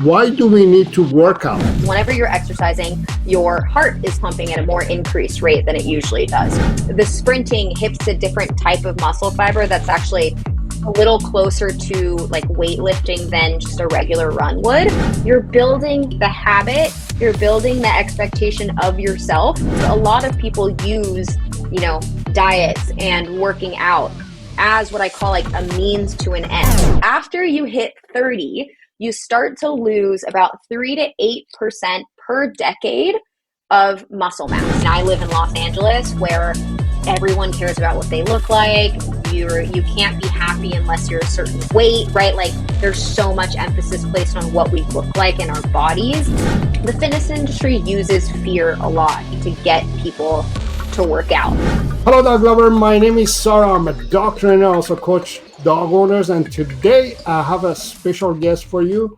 Why do we need to work out? Whenever you're exercising, your heart is pumping at a more increased rate than it usually does. The sprinting hits a different type of muscle fiber that's actually a little closer to like weightlifting than just a regular run would. You're building the habit, you're building the expectation of yourself. A lot of people use, diets and working out as what I call like a means to an end. After you hit 30, you start to lose about 3 to 8% per decade of muscle mass. And I live in Los Angeles where everyone cares about what they look like. You can't be happy unless you're a certain weight, right? Like there's so much emphasis placed on what we look like in our bodies. The fitness industry uses fear a lot to get people to work out. Hello, dog lover. My name is Saro. I'm a doctor and I also coach dog owners. And today I have a special guest for you.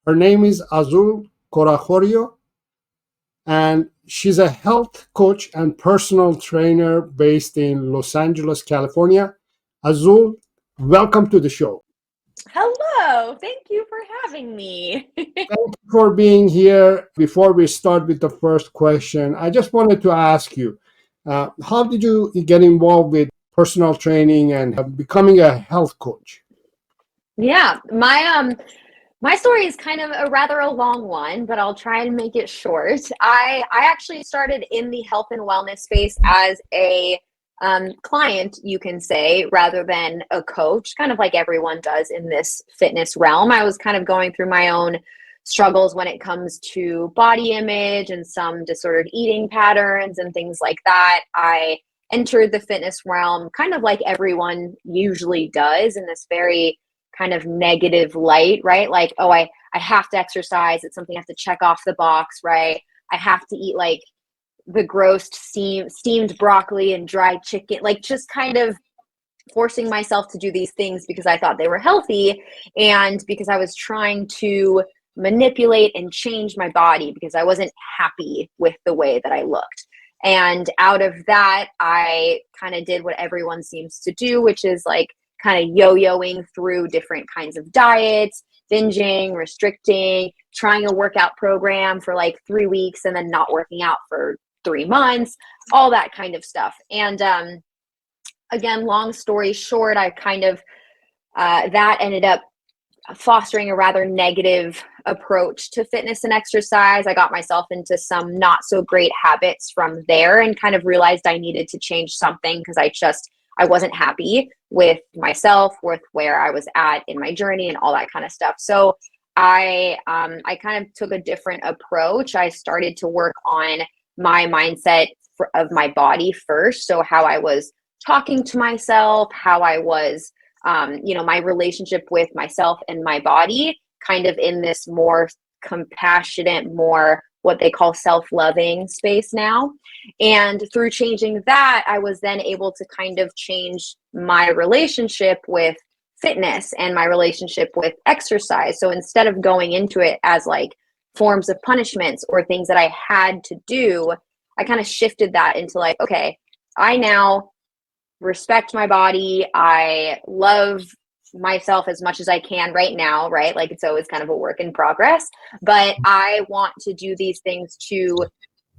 Her name is Azul Corajoria. And she's a health coach and personal trainer based in Los Angeles, California. Azul, welcome to the show. Hello. Thank you for having me. Thank you for being here. Before we start with the first question, I just wanted to ask you, how did you get involved with personal training and becoming a health coach? Yeah, my story is kind of a long one, but I'll try and make it short. I actually started in the health and wellness space as a client, you can say, rather than a coach, kind of like everyone does in this fitness realm. I was kind of going through my own struggles when it comes to body image and some disordered eating patterns and things like that. I entered the fitness realm kind of like everyone usually does, in this very kind of negative light, right? Like, oh, I have to exercise. It's something I have to check off the box, right? I have to eat like the gross steamed broccoli and dried chicken, like just kind of forcing myself to do these things because I thought they were healthy and because I was trying to manipulate and change my body because I wasn't happy with the way that I looked. And out of that, I kind of did what everyone seems to do, which is like kind of yo-yoing through different kinds of diets, binging, restricting, trying a workout program for like 3 weeks and then not working out for 3 months, all that kind of stuff. And again, long story short, I kind of, that ended up fostering a rather negative approach to fitness and exercise. I got myself into some not so great habits from there and kind of realized I needed to change something because I wasn't happy with myself, with where I was at in my journey and all that kind of stuff. So I kind of took a different approach. I started to work on my mindset of my body first. So how I was talking to myself, how I was, my relationship with myself and my body, kind of in this more compassionate, more what they call self-loving space now. And through changing that, I was then able to kind of change my relationship with fitness and my relationship with exercise. So instead of going into it as like forms of punishments or things that I had to do, I kind of shifted that into like, okay, I now respect my body. I love myself as much as I can right now, right? Like it's always kind of a work in progress, but I want to do these things to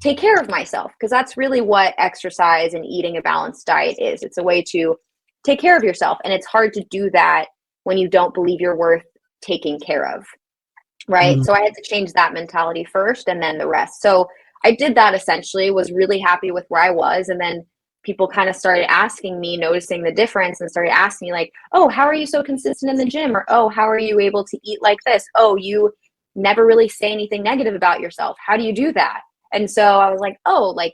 take care of myself because that's really what exercise and eating a balanced diet is. It's a way to take care of yourself. And it's hard to do that when you don't believe you're worth taking care of, right? Mm-hmm. So I had to change that mentality first and then the rest. So I did that essentially, was really happy with where I was. And then people kind of started asking me, noticing the difference and started asking me like, oh, how are you so consistent in the gym? Or, oh, how are you able to eat like this? Oh, you never really say anything negative about yourself. How do you do that? And so I was like, oh, like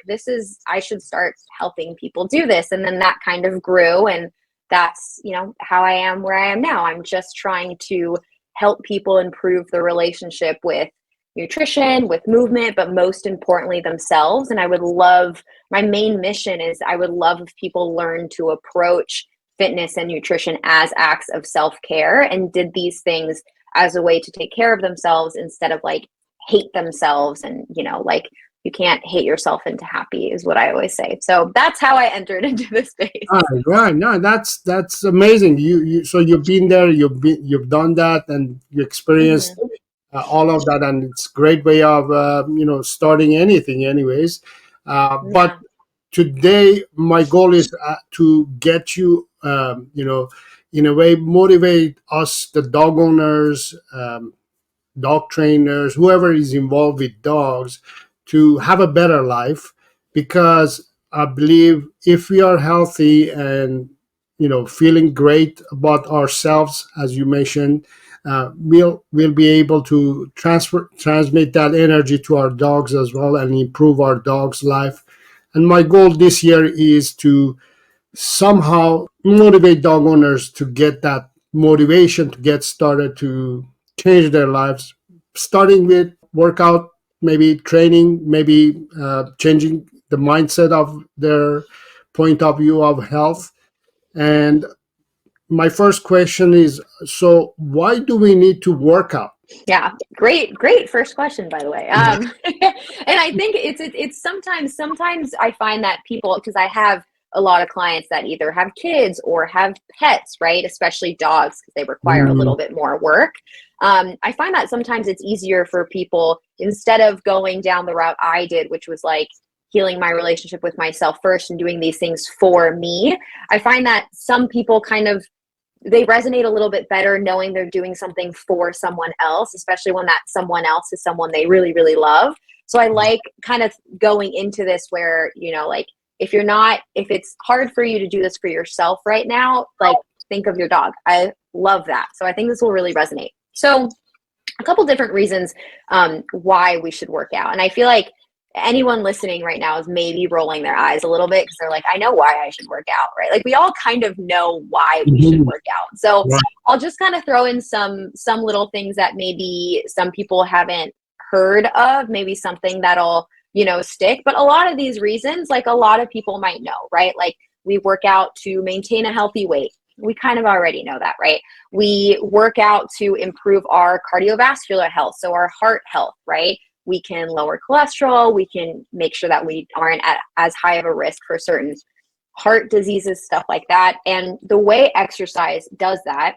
I should start helping people do this. And then that kind of grew. And that's, how I am where I am now. I'm just trying to help people improve the relationship with nutrition, with movement, but most importantly themselves. And my main mission is I would love if people learn to approach fitness and nutrition as acts of self-care and did these things as a way to take care of themselves instead of like hate themselves. And, like you can't hate yourself into happy is what I always say. So that's how I entered into this space. Right. No, that's amazing. So you've been there, you've done that and you experienced all of that, and it's a great way of starting anything, anyways. But Yeah. today, my goal is to get you, in a way, motivate us, the dog owners, dog trainers, whoever is involved with dogs, to have a better life. Because I believe if we are healthy and feeling great about ourselves, as you mentioned, we'll be able to transmit that energy to our dogs as well and improve our dogs' life. And my goal this year is to somehow motivate dog owners to get that motivation to get started to change their lives, starting with workout, maybe training, maybe changing the mindset of their point of view of health. And my first question is, so why do we need to work out? Yeah, great first question, by the way. And I think it's sometimes I find that people, because I have a lot of clients that either have kids or have pets, right? Especially dogs, because they require a Mm, little bit more work. I find that sometimes it's easier for people, instead of going down the route I did, which was like healing my relationship with myself first and doing these things for me. I find that some people kind of, they resonate a little bit better knowing they're doing something for someone else, especially when that someone else is someone they really, really love. So I like kind of going into this where, like, if it's hard for you to do this for yourself right now, like, think of your dog. I love that. So I think this will really resonate. So a couple different reasons why we should work out. And I feel like anyone listening right now is maybe rolling their eyes a little bit because they're like, I know why I should work out, right? Like, we all kind of know why we should mhm, work out. So right. I'll just kind of throw in some little things that maybe some people haven't heard of, maybe something that'll, stick. But a lot of these reasons, like, a lot of people might know, right? Like, we work out to maintain a healthy weight. We kind of already know that, right? We work out to improve our cardiovascular health, so our heart health, right? We can lower cholesterol. We can make sure that we aren't at as high of a risk for certain heart diseases, stuff like that. And the way exercise does that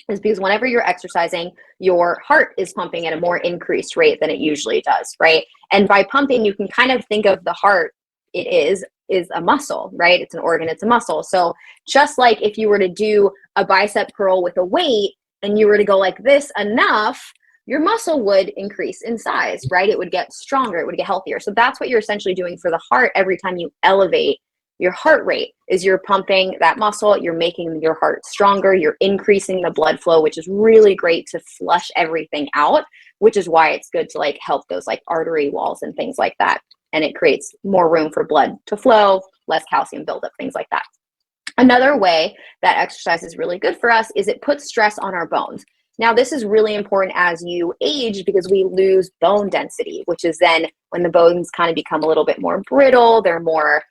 is because whenever you're exercising, your heart is pumping at a more increased rate than it usually does, right? And by pumping, you can kind of think of the heart, it is a muscle, right? It's an organ, it's a muscle. So just like if you were to do a bicep curl with a weight and you were to go like this enough, your muscle would increase in size, right? It would get stronger, it would get healthier. So that's what you're essentially doing for the heart every time you elevate your heart rate, is you're pumping that muscle, you're making your heart stronger, you're increasing the blood flow, which is really great to flush everything out, which is why it's good to like help those like artery walls and things like that. And it creates more room for blood to flow, less calcium buildup, things like that. Another way that exercise is really good for us is it puts stress on our bones. Now, this is really important as you age because we lose bone density, which is then when the bones kind of become a little bit more brittle, they're more,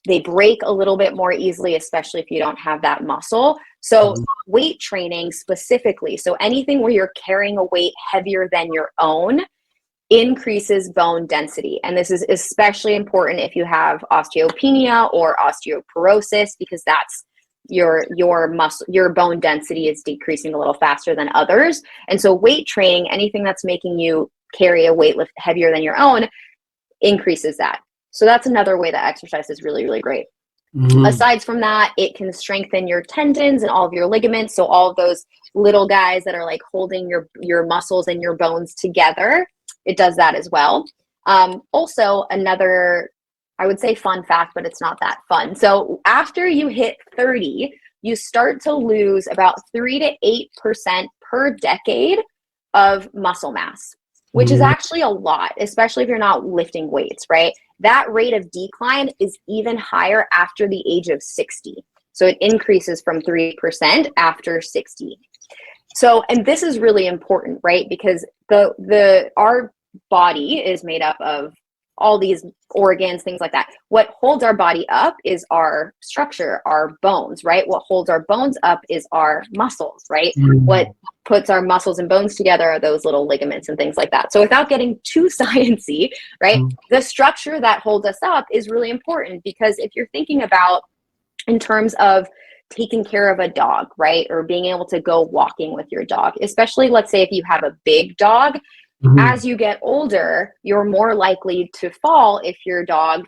they break a little bit more easily, especially if you don't have that muscle. So weight training specifically, so anything where you're carrying a weight heavier than your own, increases bone density. And this is especially important if you have osteopenia or osteoporosis, because that's your muscle, your bone density is decreasing a little faster than others. And so weight training, anything that's making you carry a weight lift heavier than your own, increases that. So that's another way that exercise is really, really great. Mhm. Aside from that, it can strengthen your tendons and all of your ligaments. So all of those little guys that are like holding your muscles and your bones together, it does that as well. Also, another, I would say fun fact, but it's not that fun. So after you hit 30, you start to lose about 3 to 8% per decade of muscle mass, which is Mhm. actually a lot, especially if you're not lifting weights, right? That rate of decline is even higher after the age of 60. So it increases from 3% after 60. So, and this is really important, right? Because our body is made up of all these organs, things like that. What holds our body up is our structure, our bones, right? What holds our bones up is our muscles, right? What Mhm. puts our muscles and bones together are those little ligaments and things like that. So without getting too sciencey, right? The structure that holds us up is really important, because if you're thinking about in terms of taking care of a dog, right? Or being able to go walking with your dog, especially let's say if you have a big dog, as you get older, you're more likely to fall if your dog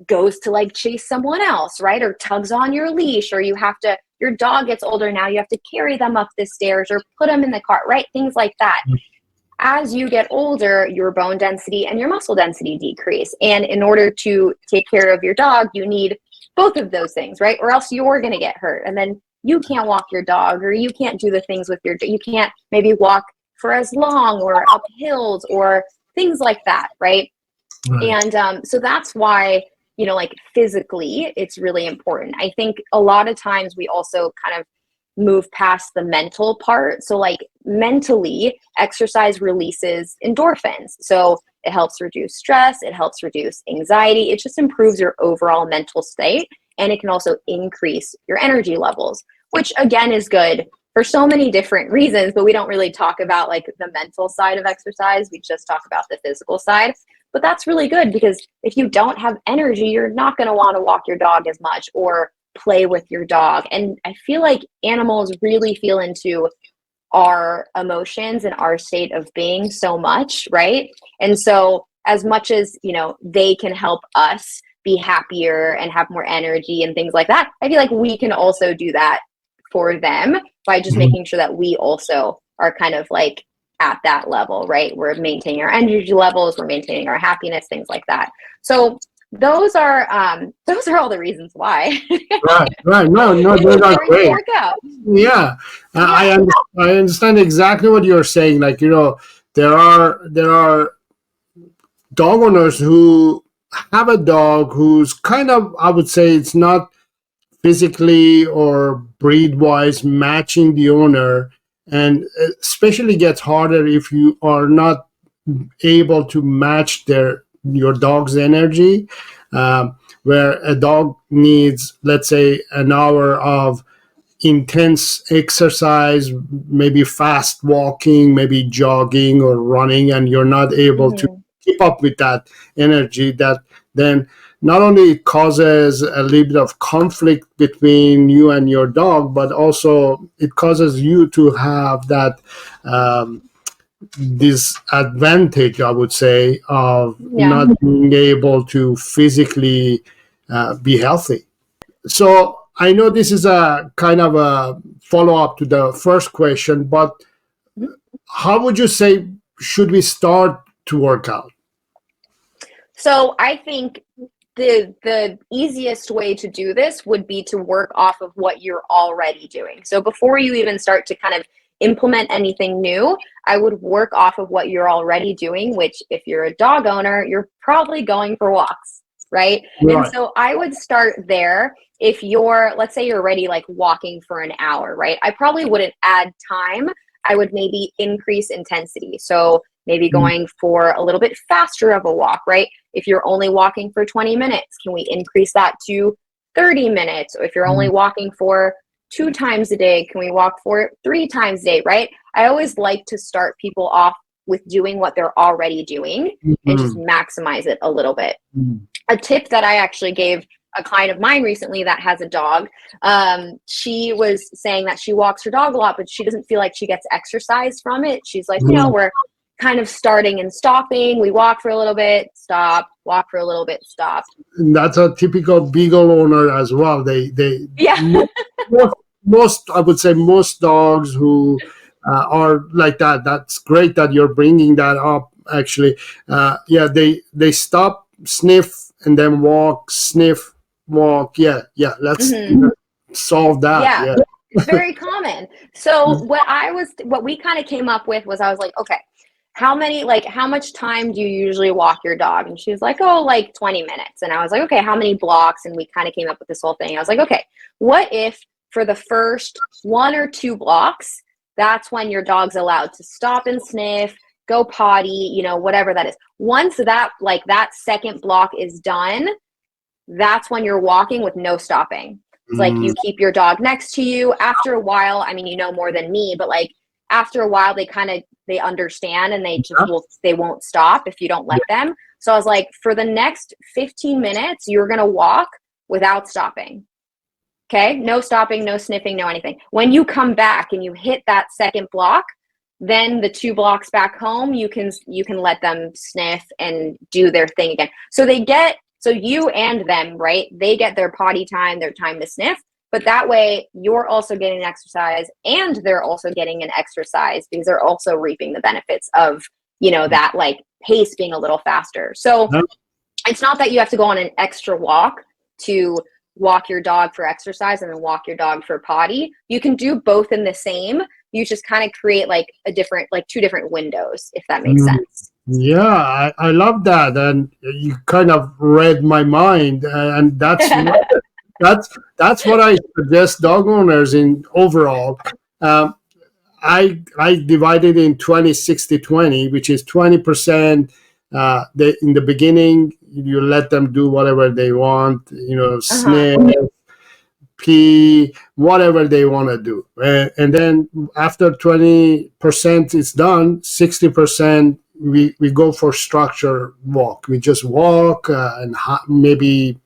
goes to like chase someone else, right? Or tugs on your leash, or your dog gets older now, you have to carry them up the stairs or put them in the cart, right? Things like that. As you get older, your bone density and your muscle density decrease. And in order to take care of your dog, you need both of those things, right? Or else you're going to get hurt. And then you can't walk your dog, or you can't do the things with you can't maybe walk for as long or up hills or things like that, right? Right. And so that's why, like physically, it's really important. I think a lot of times we also kind of move past the mental part. So like mentally, exercise releases endorphins. So it helps reduce stress, it helps reduce anxiety, it just improves your overall mental state. And it can also increase your energy levels, which again is good for so many different reasons, but we don't really talk about like the mental side of exercise. We just talk about the physical side. But that's really good because if you don't have energy, you're not going to want to walk your dog as much or play with your dog. And I feel like animals really feel into our emotions and our state of being so much, right? And so as much as, they can help us be happier and have more energy and things like that, I feel like we can also do that for them by just making sure that we also are kind of like at that level, right? We're maintaining our energy levels, we're maintaining our happiness, things like that. So those are all the reasons why. Right. No, It's those are important to great. work out. Yeah, Yeah. I understand exactly what you're saying. Like, there are dog owners who have a dog who's kind of, I would say, it's not physically or breed wise matching the owner, and especially gets harder if you are not able to match your dog's energy. Where a dog needs, let's say, an hour of intense exercise, maybe fast walking, maybe jogging or running, and you're not able to Mm-hmm. keep up with that energy, that then not only it causes a little bit of conflict between you and your dog, but also it causes you to have that disadvantage, I would say, of Yeah. not being able to physically be healthy. So I know this is a kind of a follow up to the first question, but how would you say should we start to work out? So I think the easiest way to do this would be to work off of what you're already doing. So before you even start to kind of implement anything new, I would work off of what you're already doing, which if you're a dog owner, you're probably going for walks, right? And Right. so I would start there. If you're, let's say you're already like walking for an hour, right? I probably wouldn't add time. I would maybe increase intensity. So maybe going for a little bit faster of a walk, right? If you're only walking for 20 minutes, can we increase that to 30 minutes? Or if you're only walking for 2 times a day, can we walk for it 3 times a day, right? I always like to start people off with doing what they're already doing and just Mhm. maximize it a little bit. A tip that I actually gave a client of mine recently that has a dog, she was saying that she walks her dog a lot, but she doesn't feel like she gets exercise from it. She's like, we're kind of starting and stopping. We walk for a little bit, stop, walk for a little bit, stop. That's a typical beagle owner as well. They Yeah. most, I would say, most dogs who are like that. That's great that you're bringing that up. Actually, yeah, they stop, sniff, and then walk, sniff, walk. Yeah. Let's Mm-hmm. solve that. Yeah. Yeah. It's very common. So what we kind of came up with was I was like, okay, how much time do you usually walk your dog? And she was like, oh, like 20 minutes. And I was like, okay, how many blocks? And we kind of came up with this whole thing. I was like, okay, what if for the first 1 or 2 blocks, that's when your dog's allowed to stop and sniff, go potty, whatever that is. Once that second block is done, that's when you're walking with no stopping. It's like Mm, you keep your dog next to you. After a while, I mean, you know more than me, but like after a while, they understand and they won't stop if you don't let yeah. them. So I was like, for the next 15 minutes, you're gonna walk without stopping. Okay, no stopping, no sniffing, no anything. When you come back and you hit that second block, then the 2 blocks back home, you can let them sniff and do their thing again. So you and them, right? They get their potty time, their time to sniff, but that way you're also getting an exercise and they're also getting an exercise because they're also reaping the benefits of, that like pace being a little faster. So it's not that you have to go on an extra walk to walk your dog for exercise and then walk your dog for potty. You can do both in the same. You just kind of create like two different windows, if that makes sense. Yeah, I love that, and you kind of read my mind, and that's what I suggest dog owners in overall. Um, I divided in 20-60-20, which is 20%. In the beginning, you let them do whatever they want, sniff, pee, whatever they want to do. And then after 20% is done, 60% we go for structure walk. We just walk and maybe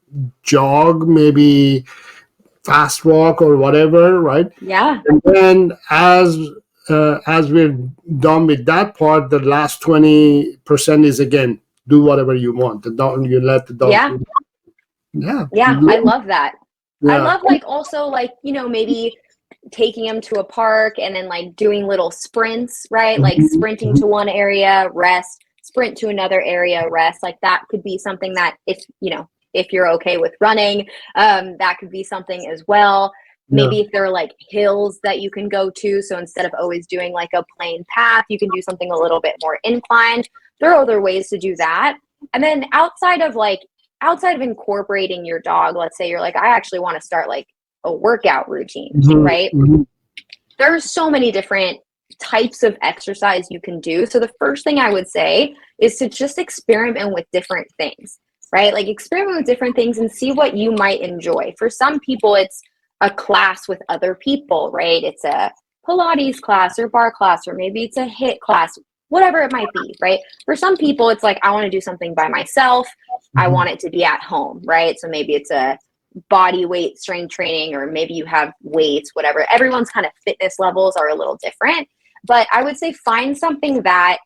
jog, maybe fast walk or whatever, right? Yeah. And then as we're done with that part, the last 20% is again do whatever you want. The dog, you let the dog. Yeah. Yeah, I love that. I love like also like, maybe taking them to a park and then like doing little sprints, right? Like sprinting to one area, rest, sprint to another area, rest. Like that could be something that if you're okay with running, that could be something as well. Maybe if there are like hills that you can go to. So instead of always doing like a plain path, you can do something a little bit more inclined. There are other ways to do that. And then outside of incorporating your dog, let's say you're like, I actually want to start like a workout routine, right? There's so many different types of exercise you can do. So the first thing I would say is to just experiment with different things, right? Like experiment with different things and see what you might enjoy. For some people, it's a class with other people, right? It's a Pilates class or bar class, or maybe it's a HIIT class, whatever it might be, right? For some people, it's like, I want to do something by myself. I want it to be at home, right? So maybe it's a body weight strength training, or maybe you have weights, whatever. Everyone's kind of fitness levels are a little different. But I would say find something that,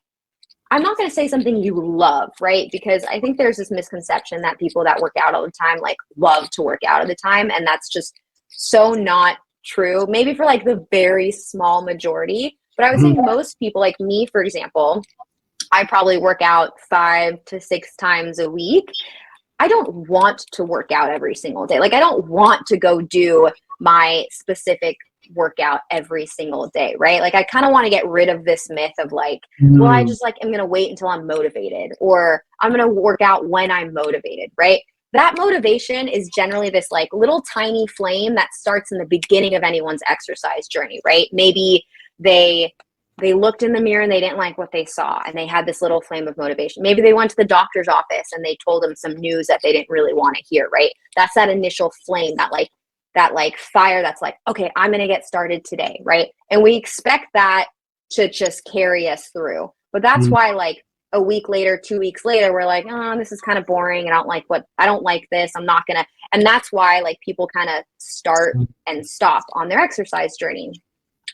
I'm not going to say something you love, right? Because I think there's this misconception that people that work out all the time like love to work out all the time. And that's just so not true. Maybe for like the very small majority. But I would say most people, like me, for example, I probably work out 5 to 6 times a week. I don't want to work out every single day. Like I don't want to go do my specific workout every single day, right? Like I kind of want to get rid of this myth of like, well, I just like am going to wait until I'm motivated, or I'm going to work out when I'm motivated, right? That motivation is generally this like little tiny flame that starts in the beginning of anyone's exercise journey, right? Maybe they looked in the mirror and they didn't like what they saw and they had this little flame of motivation. Maybe they went to the doctor's office and they told them some news that they didn't really want to hear, right? That's that initial flame, that fire that's like, okay, I'm going to get started today, right? And we expect that to just carry us through. But that's why like a week later, 2 weeks later, we're like, oh, this is kind of boring. I don't like this. I'm not going to. And that's why like people kind of start and stop on their exercise journey.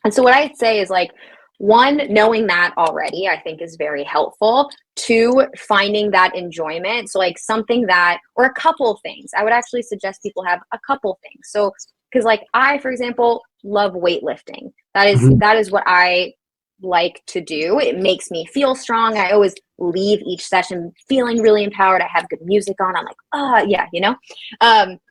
And so what I'd say is like, 1, knowing that already, I think is very helpful. 2, finding that enjoyment. So like something that, or a couple things. I would actually suggest people have a couple things. So, because like I, for example, love weightlifting. That is what I like to do. It makes me feel strong. I always leave each session feeling really empowered. I have good music on. I'm like, yeah,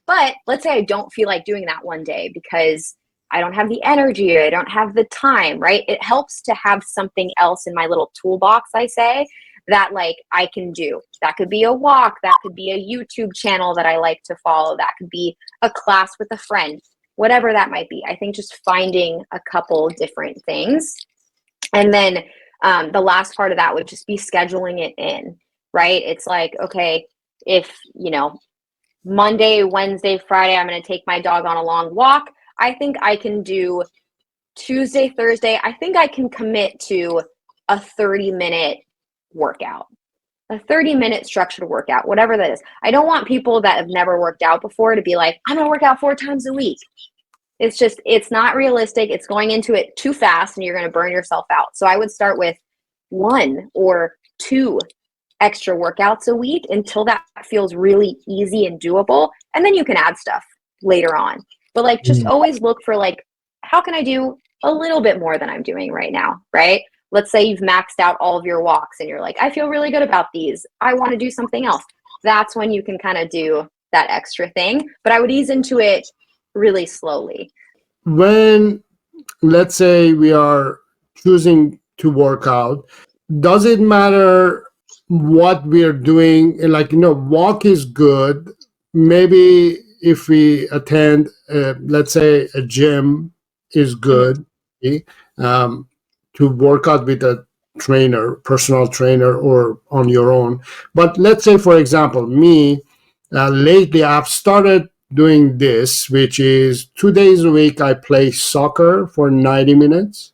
but let's say I don't feel like doing that one day because I don't have the energy, I don't have the time, right? It helps to have something else in my little toolbox, I say, that like I can do. That could be a walk, that could be a YouTube channel that I like to follow, that could be a class with a friend, whatever that might be. I think just finding a couple different things. And then the last part of that would just be scheduling it in, right? It's like, okay, if, Monday, Wednesday, Friday, I'm going to take my dog on a long walk. I think I can do Tuesday, Thursday. I think I can commit to a 30-minute workout, a 30-minute structured workout, whatever that is. I don't want people that have never worked out before to be like, I'm going to work out 4 times a week. It's not realistic. It's going into it too fast and you're going to burn yourself out. So I would start with 1 or 2 extra workouts a week until that feels really easy and doable. And then you can add stuff later on. But like, just always look for like, how can I do a little bit more than I'm doing right now, right? Let's say you've maxed out all of your walks and you're like, I feel really good about these. I want to do something else. That's when you can kind of do that extra thing. But I would ease into it really slowly. When, let's say, we are choosing to work out, does it matter what we're doing? Like, walk is good. Maybe if we attend, let's say, a gym is good, to work out with a trainer, personal trainer, or on your own. But let's say, for example, me, lately I've started doing this, which is 2 days a week I play soccer for 90 minutes.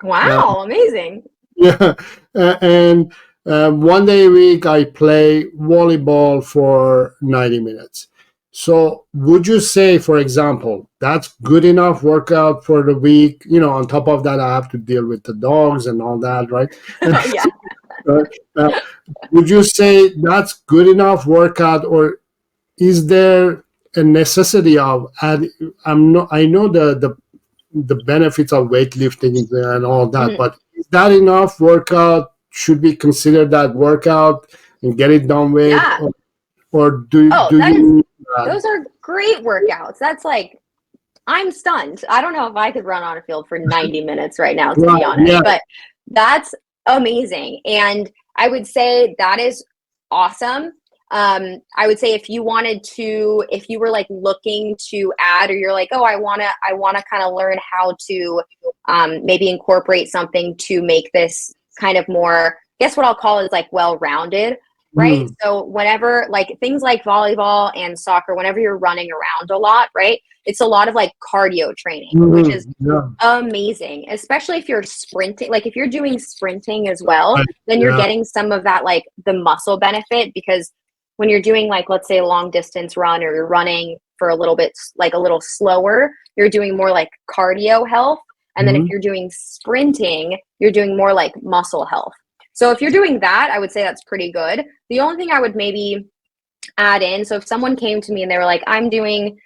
Wow, amazing. Yeah. And 1 day a week I play volleyball for 90 minutes. So would you say, for example, that's good enough workout for the week? On top of that, I have to deal with the dogs and all that, right? Yeah. Would you say that's good enough workout, or is there a necessity of I know the benefits of weightlifting and all that, but is that enough workout? Should we consider that workout and get it done with? Yeah. Or do you? Those are great workouts. That's like, I'm stunned. I don't know if I could run on a field for 90 minutes right now, to be honest, but that's amazing. And I would say that is awesome. I would say if you were like looking to add, or you're like, oh, I want to kind of learn how to maybe incorporate something to make this kind of more, I guess what I'll call is like well-rounded. Right. So whenever like things like volleyball and soccer, whenever you're running around a lot, right, it's a lot of like cardio training, which is amazing, especially if you're sprinting. Like if you're doing sprinting as well, then you're getting some of that, like the muscle benefit, because when you're doing like, let's say a long distance run, or you're running for a little bit, like a little slower, you're doing more like cardio health. And then if you're doing sprinting, you're doing more like muscle health. So if you're doing that, I would say that's pretty good. The only thing I would maybe add in, so if someone came to me and they were like, I'm doing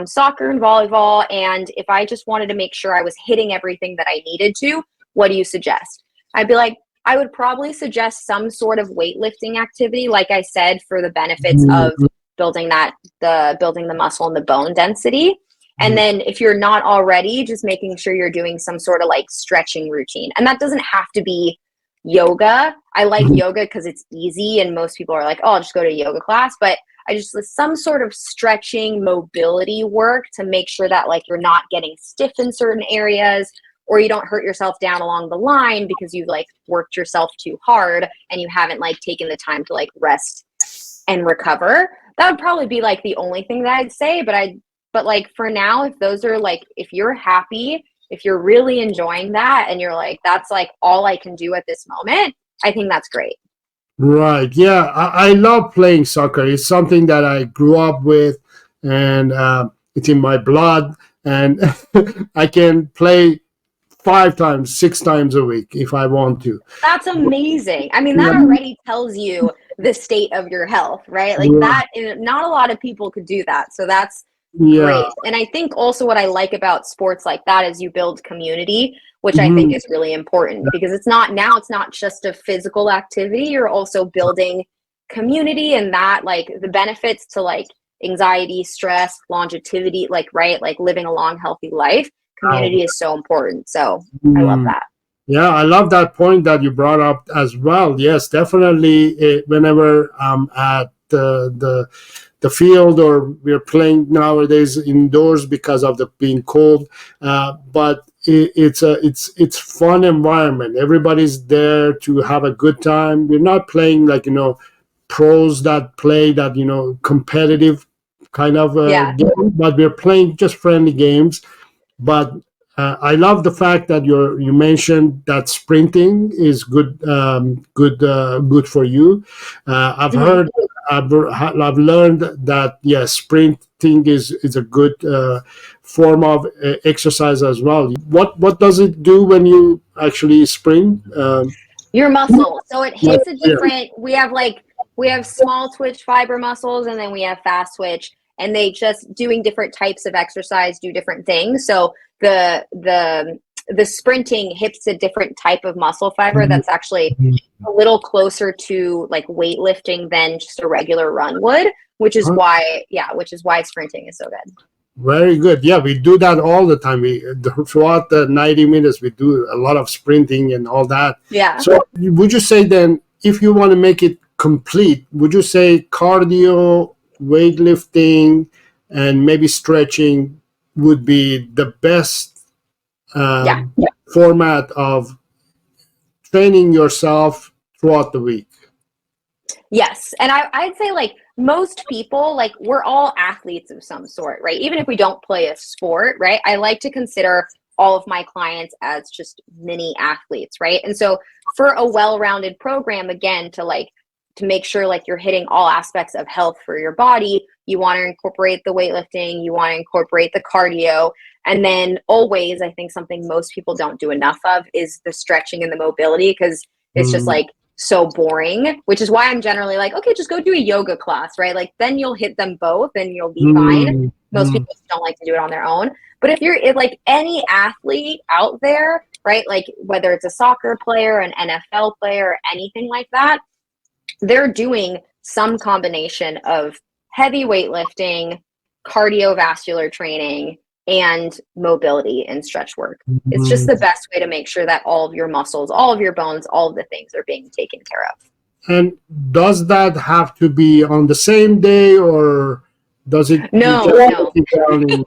soccer and volleyball, and if I just wanted to make sure I was hitting everything that I needed to, what do you suggest? I'd be like, I would probably suggest some sort of weightlifting activity, like I said, for the benefits of building the muscle and the bone density. And then if you're not already, just making sure you're doing some sort of like stretching routine. And that doesn't have to be yoga. I like yoga because it's easy, and most people are like, oh, I'll just go to a yoga class. But I just, some sort of stretching mobility work to make sure that like you're not getting stiff in certain areas, or you don't hurt yourself down along the line because you've like worked yourself too hard and you haven't like taken the time to like rest and recover. That would probably be like the only thing that I'd say. But like for now, if those are like, if you're happy, if you're really enjoying that and you're like, that's like all I can do at this moment, I think that's great. Right. Yeah. I love playing soccer. It's something that I grew up with, and it's in my blood, and I can play 5 times, 6 times a week if I want to. That's amazing. I mean, that already tells you the state of your health, right? Like that, not a lot of people could do that. So that's great. And I think also what I like about sports like that is you build community, which I think is really important, because it's not just a physical activity. You're also building community, and that like the benefits to like anxiety, stress, longevity, like, right, like living a long, healthy life. Community is so important. So I love that. Yeah, I love that point that you brought up as well. Yes, definitely. Whenever I'm at the field, or we're playing nowadays indoors because of the being cold, but it's fun environment. Everybody's there to have a good time. We're not playing like pros that play that competitive kind of game, but we're playing just friendly games. But I love the fact that you mentioned that sprinting is good for you. I've Mhm. heard, I've learned that yes, sprinting is a good form of exercise as well. What does it do when you actually sprint? Your muscle. So it Yeah, hits a different, we have small twitch fiber muscles and then we have fast twitch, and they just doing different types of exercise do different things. So the sprinting hits a different type of muscle fiber that's actually a little closer to like weightlifting than just a regular run would, which is why sprinting is so good. very good. Yeah, we do that all the time. Throughout the 90 minutes, we do a lot of sprinting and all that. Yeah. So, would you say then, if you want to make it complete, would you say cardio, weightlifting, and maybe stretching would be the best Yeah. format of training yourself throughout the week? Yes. And I'd say like most people, like we're all athletes of some sort, right? Even if we don't play a sport, right? I like to consider all of my clients as just mini athletes, right? And so for a well-rounded program, again, to make sure like you're hitting all aspects of health for your body, you want to incorporate the weightlifting, you want to incorporate the cardio, and then always, I think something most people don't do enough of is the stretching and the mobility, because it's just Mm, like so boring, which is why I'm generally like, okay, just go do a yoga class, right? Like then you'll hit them both and you'll be fine. mm, Most mm, people just don't like to do it on their own. But if like any athlete out there, right? Like whether it's a soccer player, an NFL player, or anything like that, they're doing some combination of heavy weightlifting, cardiovascular training, and mobility and stretch work. It's just the mm. best way to make sure that all of your muscles, all of your bones, all of the things are being taken care of. And does that have to be on the same day, or does it you No, just break no. it down in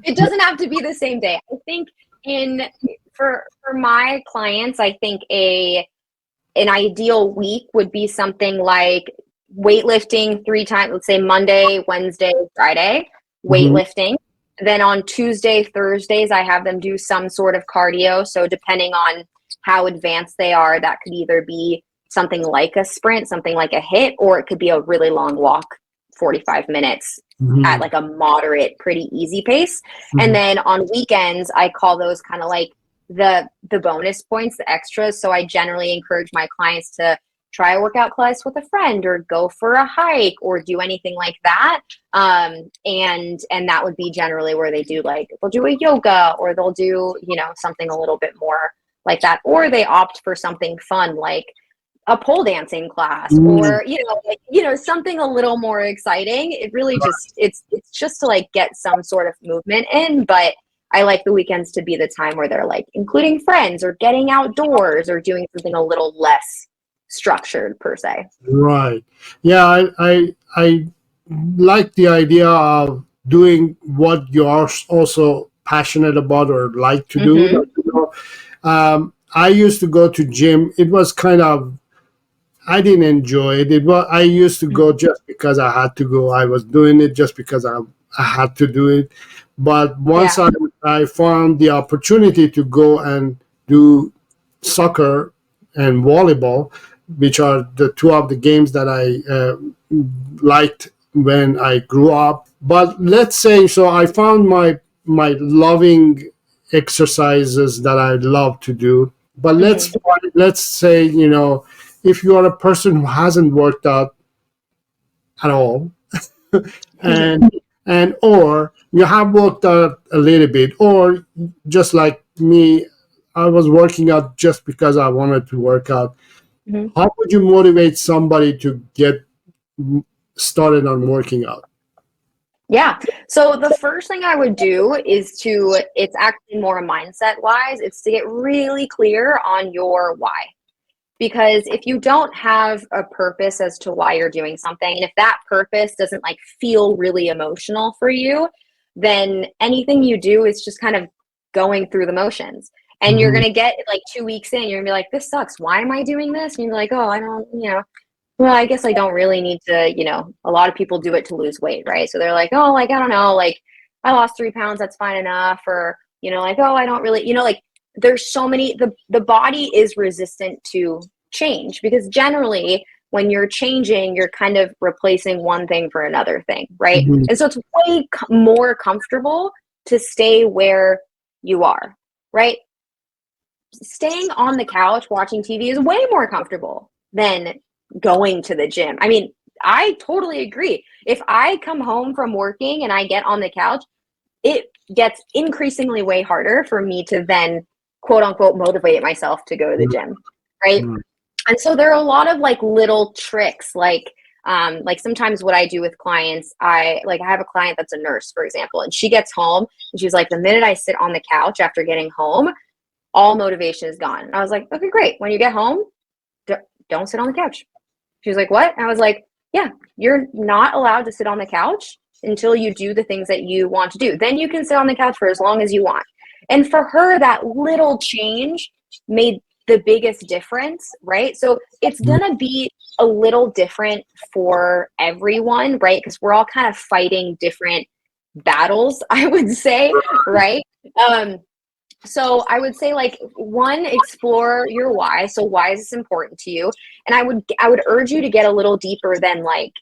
It doesn't have to be the same day. I think in for my clients, I think a an ideal week would be something like weightlifting 3 times, let's say Monday, Wednesday, Friday, Mhm. weightlifting. Then on Tuesday, Thursdays, I have them do some sort of cardio. So depending on how advanced they are, that could either be something like a sprint, something like a hit, or it could be a really long walk, 45 minutes at Mhm. like a moderate, pretty easy pace. And Mhm. then on weekends, I call those kind of like the bonus points, the extras. So I generally encourage my clients to try a workout class with a friend or go for a hike or do anything like that. And that would be generally where they do like they'll do a yoga or they'll do, something a little bit more like that. Or they opt for something fun like a pole dancing class Mm. or something a little more exciting. It really just it's just to like get some sort of movement in, but I like the weekends to be the time where they're like including friends or getting outdoors or doing something a little less structured per se. Right. Yeah, I like the idea of doing what you are also passionate about or like to do. Mm-hmm. Like, I used to go to gym. It was kind of I didn't enjoy it. It was I used to go just because I had to go. I was doing it just because I had to do it. But once Yeah. I found the opportunity to go and do soccer and volleyball, which are the two of the games that I liked when I grew up. But let's say so I found my loving exercises that I love to do. But Mm-hmm. let's say if you are a person who hasn't worked out at all, Mm-hmm. and or you have worked out a little bit, or just like me, I was working out just because I wanted to work out. Mm-hmm. How would you motivate somebody to get started on working out? Yeah. So the first thing I would do it's actually more mindset wise, it's to get really clear on your why. Because if you don't have a purpose as to why you're doing something, and if that purpose doesn't like feel really emotional for you, then anything you do is just kind of going through the motions. And you're Mhm. going to get like 2 weeks in, you're going to be like, this sucks. Why am I doing this? And you're like, oh, I don't, well, I guess I don't really need to, a lot of people do it to lose weight, right? So they're like, oh, like, I don't know, like I lost 3 pounds, that's fine enough. Or, like, oh, I don't really, like there's so many, the body is resistant to change because generally when you're changing, you're kind of replacing one thing for another thing, right? Mhm. And so it's way more comfortable to stay where you are, right? Staying on the couch watching TV is way more comfortable than going to the gym. I mean, I totally agree. If I come home from working and I get on the couch, it gets increasingly way harder for me to then quote unquote motivate myself to go to the gym, right? Mhm. And so there are a lot of like little tricks, like sometimes what I do with clients, I have a client that's a nurse, for example, and she gets home and she's like, the minute I sit on the couch after getting home, all motivation is gone. And I was like, okay, great. When you get home, don't sit on the couch. She was like, what? And I was like, yeah, you're not allowed to sit on the couch until you do the things that you want to do. Then you can sit on the couch for as long as you want. And for her, that little change made the biggest difference, right? So it's going to be a little different for everyone, right? Because we're all kind of fighting different battles, I would say, right? So I would say like one, explore your why. So why is this important to you? And I would urge you to get a little deeper than like,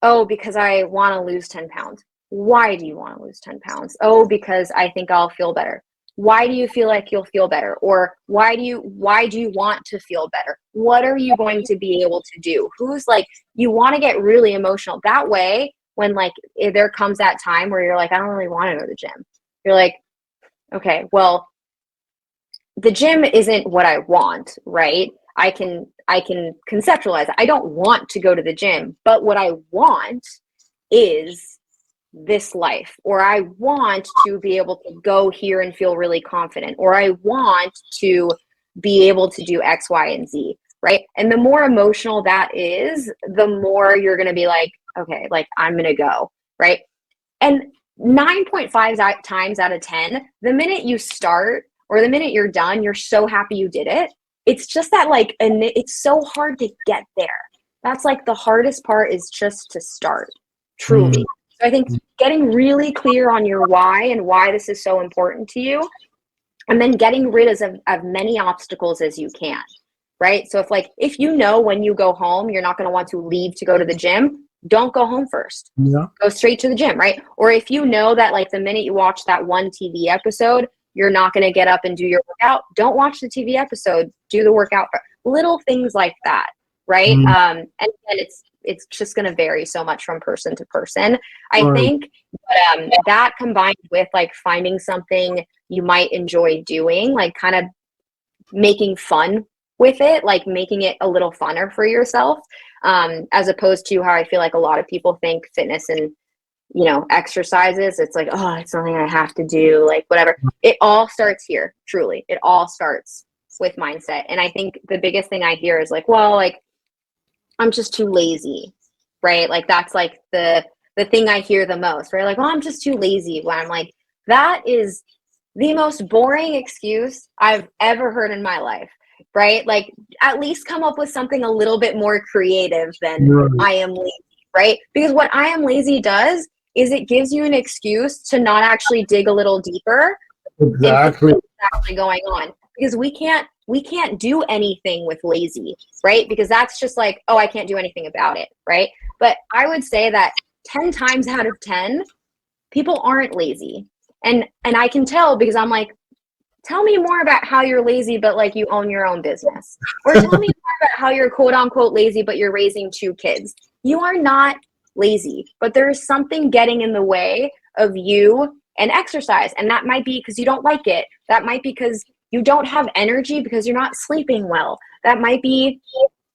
oh, because I want to lose 10 pounds. Why do you want to lose 10 pounds? Oh, because I think I'll feel better. Why do you feel like you'll feel better? Or why do you want to feel better? What are you going to be able to do? Who's like, you want to get really emotional. That way, when like if there comes that time where you're like, I don't really want to go to the gym. You're like, okay, well, the gym isn't what I want, right? I can conceptualize it. I don't want to go to the gym, but what I want is this life, or I want to be able to go here and feel really confident, or I want to be able to do X, Y, and Z, right? And the more emotional that is, the more you're going to be like, okay, like I'm going to go, right? And 9.5 times out of 10, the minute you start or the minute you're done, you're so happy you did it. It's just that like, and it's so hard to get there. That's like the hardest part is just to start, truly. So I think getting really clear on your why and why this is so important to you, and then getting rid of many obstacles as you can, right? So if you know when you go home, you're not going to want to leave to go to the gym, don't go home first. Yeah. Go straight to the gym, right? Or if you know that like the minute you watch that one TV episode, you're not going to get up and do your workout, don't watch the TV episode, do the workout. Little things like that, right? Mm. And it's just going to vary so much from person to person. I Right. think that combined with like finding something you might enjoy doing, like kind of making fun with it, like making it a little funner for yourself, as opposed to how I feel like a lot of people think fitness and exercises, it's like, oh, it's something I have to do, like whatever. It all starts here, truly. It all starts with mindset. And I think the biggest thing I hear is like, well, like I'm just too lazy, right? Like that's like the thing I hear the most, right? Like, well, I'm just too lazy. When I'm like, that is the most boring excuse I've ever heard in my life, right? Like at least come up with something a little bit more creative than Right. I am lazy, right? Because what I am lazy does is it gives you an excuse to not actually dig a little deeper and figure out Exactly. what's actually going on. Because we can't do anything with lazy, right? Because that's just like, oh, I can't do anything about it, right? But I would say that 10 times out of 10, people aren't lazy. And I can tell because I'm like, tell me more about how you're lazy, but like you own your own business. Or tell me more about how you're quote unquote lazy, but you're raising 2 kids. You are not lazy, but there is something getting in the way of you and exercise. And that might be because you don't like it. That might be because you don't have energy because you're not sleeping well. That might be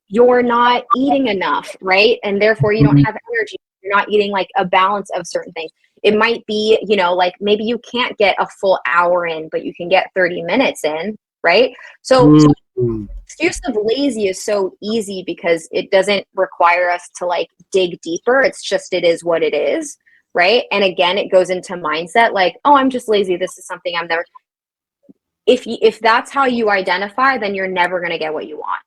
you're not eating enough, right? And therefore you don't have energy. You're not eating like a balance of certain things. It might be, like maybe you can't get a full hour in, but you can get 30 minutes in, right? So Mm. excuse of lazy is so easy because it doesn't require us to like dig deeper. It's just, it is what it is, right? And again, it goes into mindset like, oh, I'm just lazy. This is something I'm never. If that's how you identify, then you're never going to get what you want.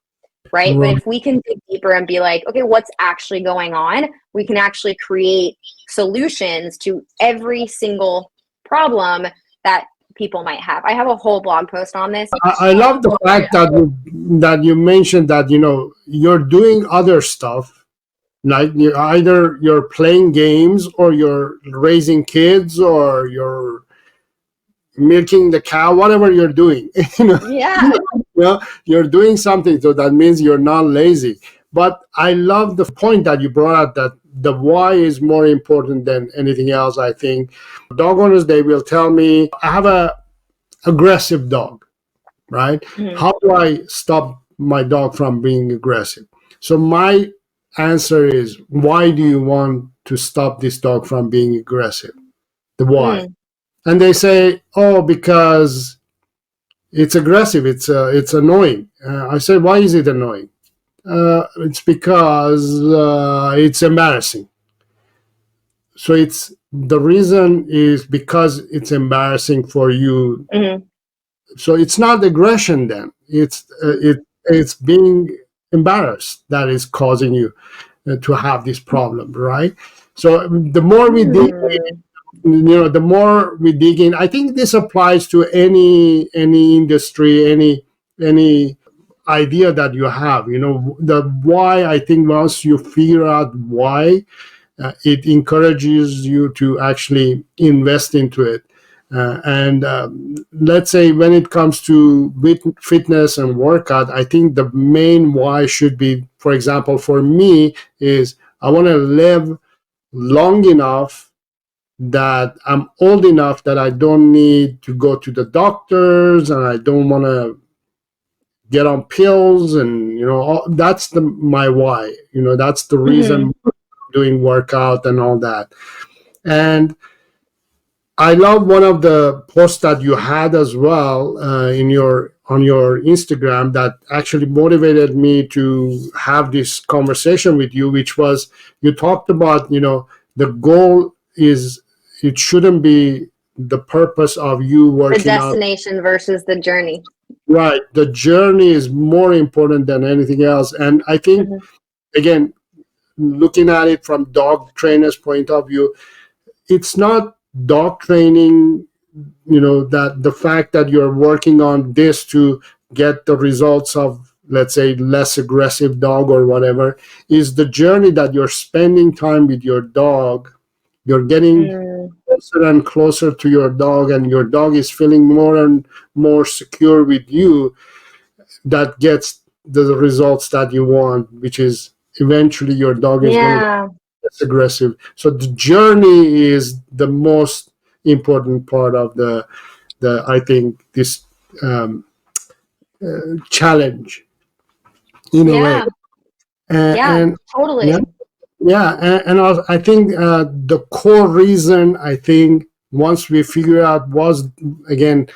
Right. But Right. if we can dig deeper and be like, okay, what's actually going on? We can actually create solutions to every single problem that people might have. I have a whole blog post on this. I love the fact that you mentioned that you're doing other stuff, like either you're playing games or you're raising kids or you're milking the cow, whatever you're doing. Yeah. You're doing something, so that means you're not lazy. But I love the point that you brought up, that the why is more important than anything else. I think dog owners, they will tell me, I have a aggressive dog, right? Mm-hmm. How do I stop my dog from being aggressive? So my answer is, why do you want to stop this dog from being aggressive? The why. And they say, oh, because it's aggressive, it's annoying. I say, why is it annoying? It's because it's embarrassing. So it's the reason is because it's embarrassing for you. Mm-hmm. So it's not aggression then. It's being embarrassed that is causing you to have this problem, right? So the more we dig the more we dig in. I think this applies to any industry, any idea that you have. The why. I think once you figure out why, it encourages you to actually invest into it. And let's say when it comes to fitness and workout, I think the main why should be, for example, for me, is I want to live long enough that I'm old enough that I don't need to go to the doctors, and I don't want to get on pills, and that's my why. That's the reason doing workout and all that. And I love one of the posts that you had as well on your Instagram that actually motivated me to have this conversation with you, which was, you talked about, the goal is, it shouldn't be the purpose of you The working out. destination versus the journey. Right. The journey is more important than anything else. And I think, again, looking at it from dog trainers' point of view, it's not dog training, that the fact that you're working on this to get the results of, let's say, less aggressive dog or whatever, is the journey that you're spending time with your dog. You're getting closer and closer to your dog, and your dog is feeling more and more secure with you. That gets the results that you want, which is eventually your dog is going to be less aggressive. So the journey is the most important part of the I think this challenge in a way. And Totally. And I think the core reason, I think, once we figure out, was, again,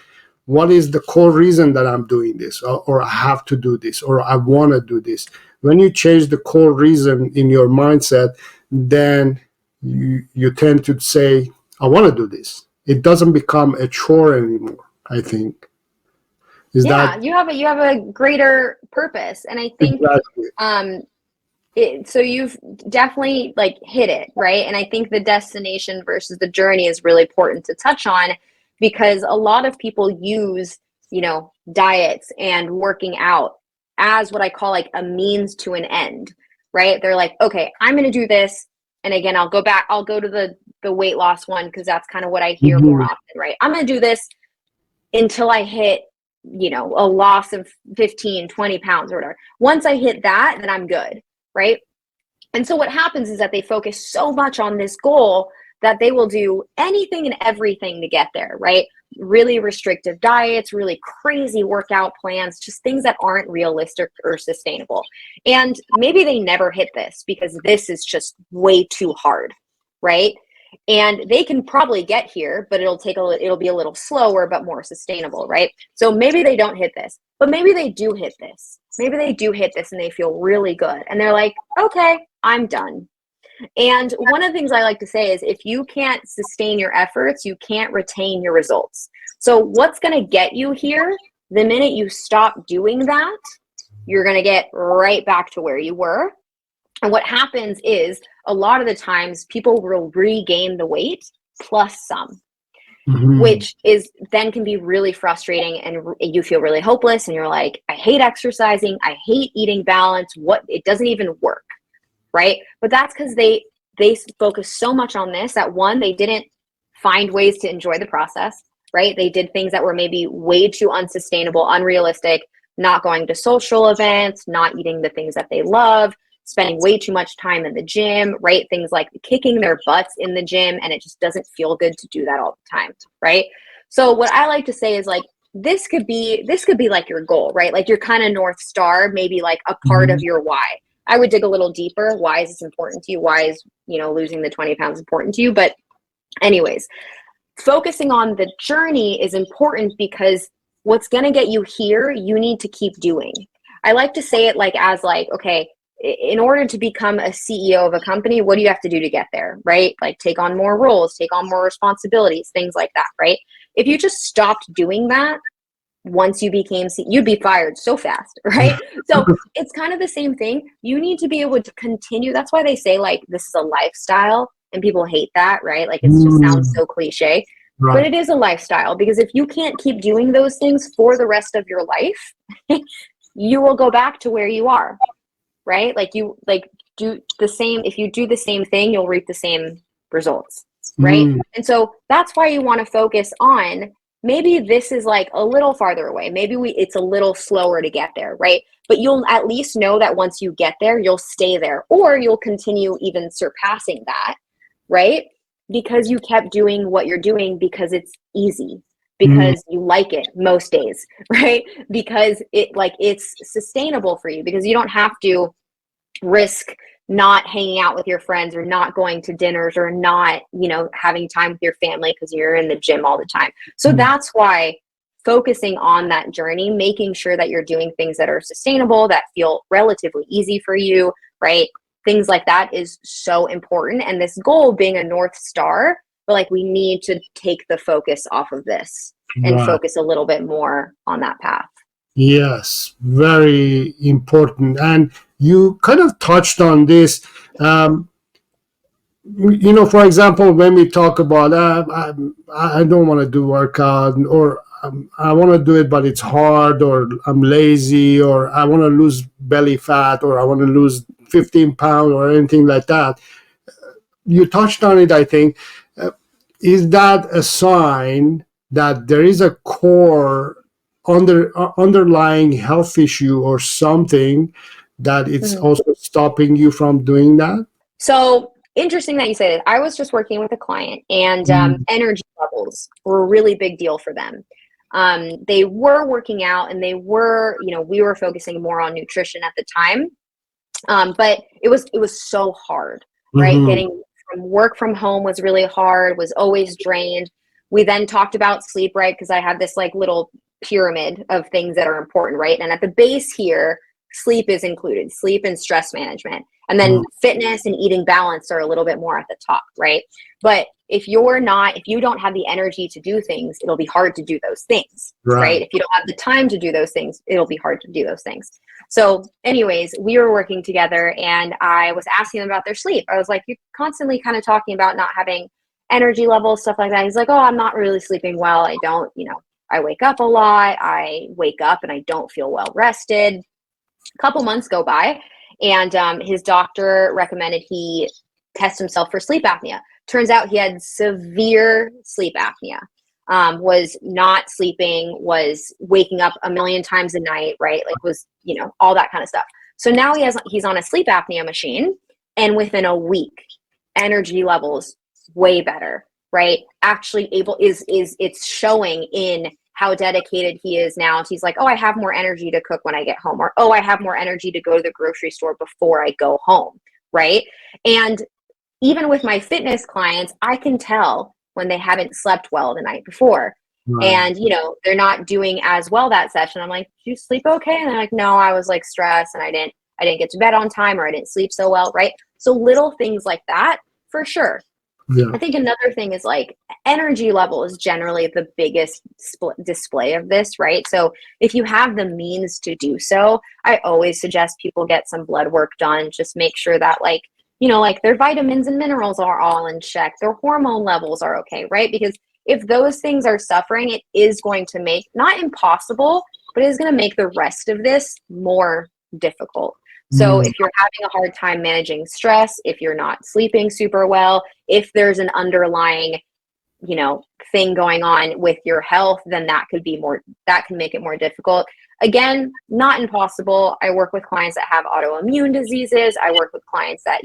what is the core reason that I'm doing this, or I have to do this, or I want to do this. When you change the core reason in your mindset, then you tend to say, I want to do this. It doesn't become a chore anymore, I think. You have a greater purpose. And I think exactly. so you've definitely hit it, right? And I think the destination versus the journey is really important to touch on, because a lot of people use, diets and working out as what I call a means to an end, right? They're like, okay, I'm going to do this. And again, I'll go to the weight loss one, because that's kind of what I hear more often, right? I'm going to do this until I hit, a loss of 15, 20 pounds or whatever. Once I hit that, then I'm good, right? And so what happens is that they focus so much on this goal that they will do anything and everything to get there, right? Really restrictive diets, really crazy workout plans, just things that aren't realistic or sustainable. And maybe they never hit this because this is just way too hard, right? And they can probably get here, but it'll be a little slower, but more sustainable, right? So maybe they don't hit this, but maybe they do hit this. Maybe they do hit this and they feel really good. And they're like, okay, I'm done. And one of the things I like to say is, if you can't sustain your efforts, you can't retain your results. So what's going to get you here, the minute you stop doing that, you're going to get right back to where you were. And what happens is, a lot of the times people will regain the weight plus some. Mhm. which is then can be really frustrating, and you feel really hopeless, and you're like, I hate exercising, I hate eating balance, what, it doesn't even work, right? But that's because they focus so much on this that, one, they didn't find ways to enjoy the process, right? They did things that were maybe way too unsustainable, unrealistic, not going to social events, not eating the things that they love, spending way too much time in the gym, right? Things like kicking their butts in the gym, and it just doesn't feel good to do that all the time, right? So what I like to say is like, this could be like your goal, right? Like your kind of North Star, maybe like a part Mhm. of your why. I would dig a little deeper. Why is this important to you? Why is, losing the 20 pounds important to you? But anyways, focusing on the journey is important because what's going to get you here, you need to keep doing. I like to say it like, as like, okay, in order to become a CEO of a company, what do you have to do to get there, right? Like take on more roles, take on more responsibilities, things like that, right? If you just stopped doing that, once you became you'd be fired so fast, right? So it's kind of the same thing. You need to be able to continue. That's why they say like this is a lifestyle, and people hate that, right? Like it just sounds Mm. so cliche, but Right. it is a lifestyle, because if you can't keep doing those things for the rest of your life, you will go back to where you are, right? Like you like do the same. If you do the same thing, you'll reap the same results, right? Mm. And so that's why you want to focus on, maybe this is like a little farther away, maybe it's a little slower to get there, right? But you'll at least know that once you get there, you'll stay there, or you'll continue even surpassing that, right? Because you kept doing what you're doing because it's easy, Mm. because you like it most days, right? Because it's sustainable for you, because you don't have to risk not hanging out with your friends, or not going to dinners, or not, having time with your family because you're in the gym all the time. So Mm. that's why focusing on that journey, making sure that you're doing things that are sustainable, that feel relatively easy for you, right? Things like that is so important. And this goal being a North Star, but like we need to take the focus off of this and Right. focus a little bit more on that path. Yes, very important. And you kind of touched on this. Um, for example, when we talk about, I don't want to do workout, or I want to do it, but it's hard, or I'm lazy, or I want to lose belly fat, or I want to lose 15 pounds, or anything like that. You touched on it, I think. Uh, is that a sign that there is a core underlying health issue or something that it's Mhm. also stopping you from doing that? So interesting that you say that. I was just working with a client, and Mm. energy levels were a really big deal for them. They were working out, and they were, we were focusing more on nutrition at the time. But it was so hard, right? Mhm. Getting from work from home was really hard, was always drained. We then talked about sleep, right? Because I have this like little pyramid of things that are important, right? And at the base here, sleep is included, sleep and stress management. And then Mm. fitness and eating balance are a little bit more at the top, right? But if you don't have the energy to do things, it'll be hard to do those things, right? Right. If you don't have the time to do those things, it'll be hard to do those things. So, anyways, we were working together, and I was asking them about their sleep. I was like, you're constantly kind of talking about not having energy levels, stuff like that. He's like, oh, I'm not really sleeping well. I don't, I wake up a lot. I wake up and I don't feel well rested. A couple months go by, and his doctor recommended he test himself for sleep apnea. Turns out he had severe sleep apnea. Was not sleeping, was waking up a million times a night, right? Like was, all that kind of stuff. So now he's on a sleep apnea machine, and within a week, energy levels way better, right? Actually able is it's showing in how dedicated he is now. He's like, oh, I have more energy to cook when I get home, or oh, I have more energy to go to the grocery store before I go home, right? And even with my fitness clients, I can tell when they haven't slept well the night before. Right. And, they're not doing as well that session. I'm like, did you sleep okay? And they're like, no, I was like stressed, and I didn't get to bed on time, or I didn't sleep so well, right? So little things like that, for sure. Yeah. I think another thing is like energy level is generally the biggest display of this, right? So if you have the means to do so, I always suggest people get some blood work done. Just make sure that like their vitamins and minerals are all in check. Their hormone levels are okay, right? Because if those things are suffering, it is going to make, not impossible, but it is going to make the rest of this more difficult. So if you're having a hard time managing stress, if you're not sleeping super well, if there's an underlying, thing going on with your health, then that can make it more difficult. Again, not impossible. I work with clients that have autoimmune diseases. I work with clients that,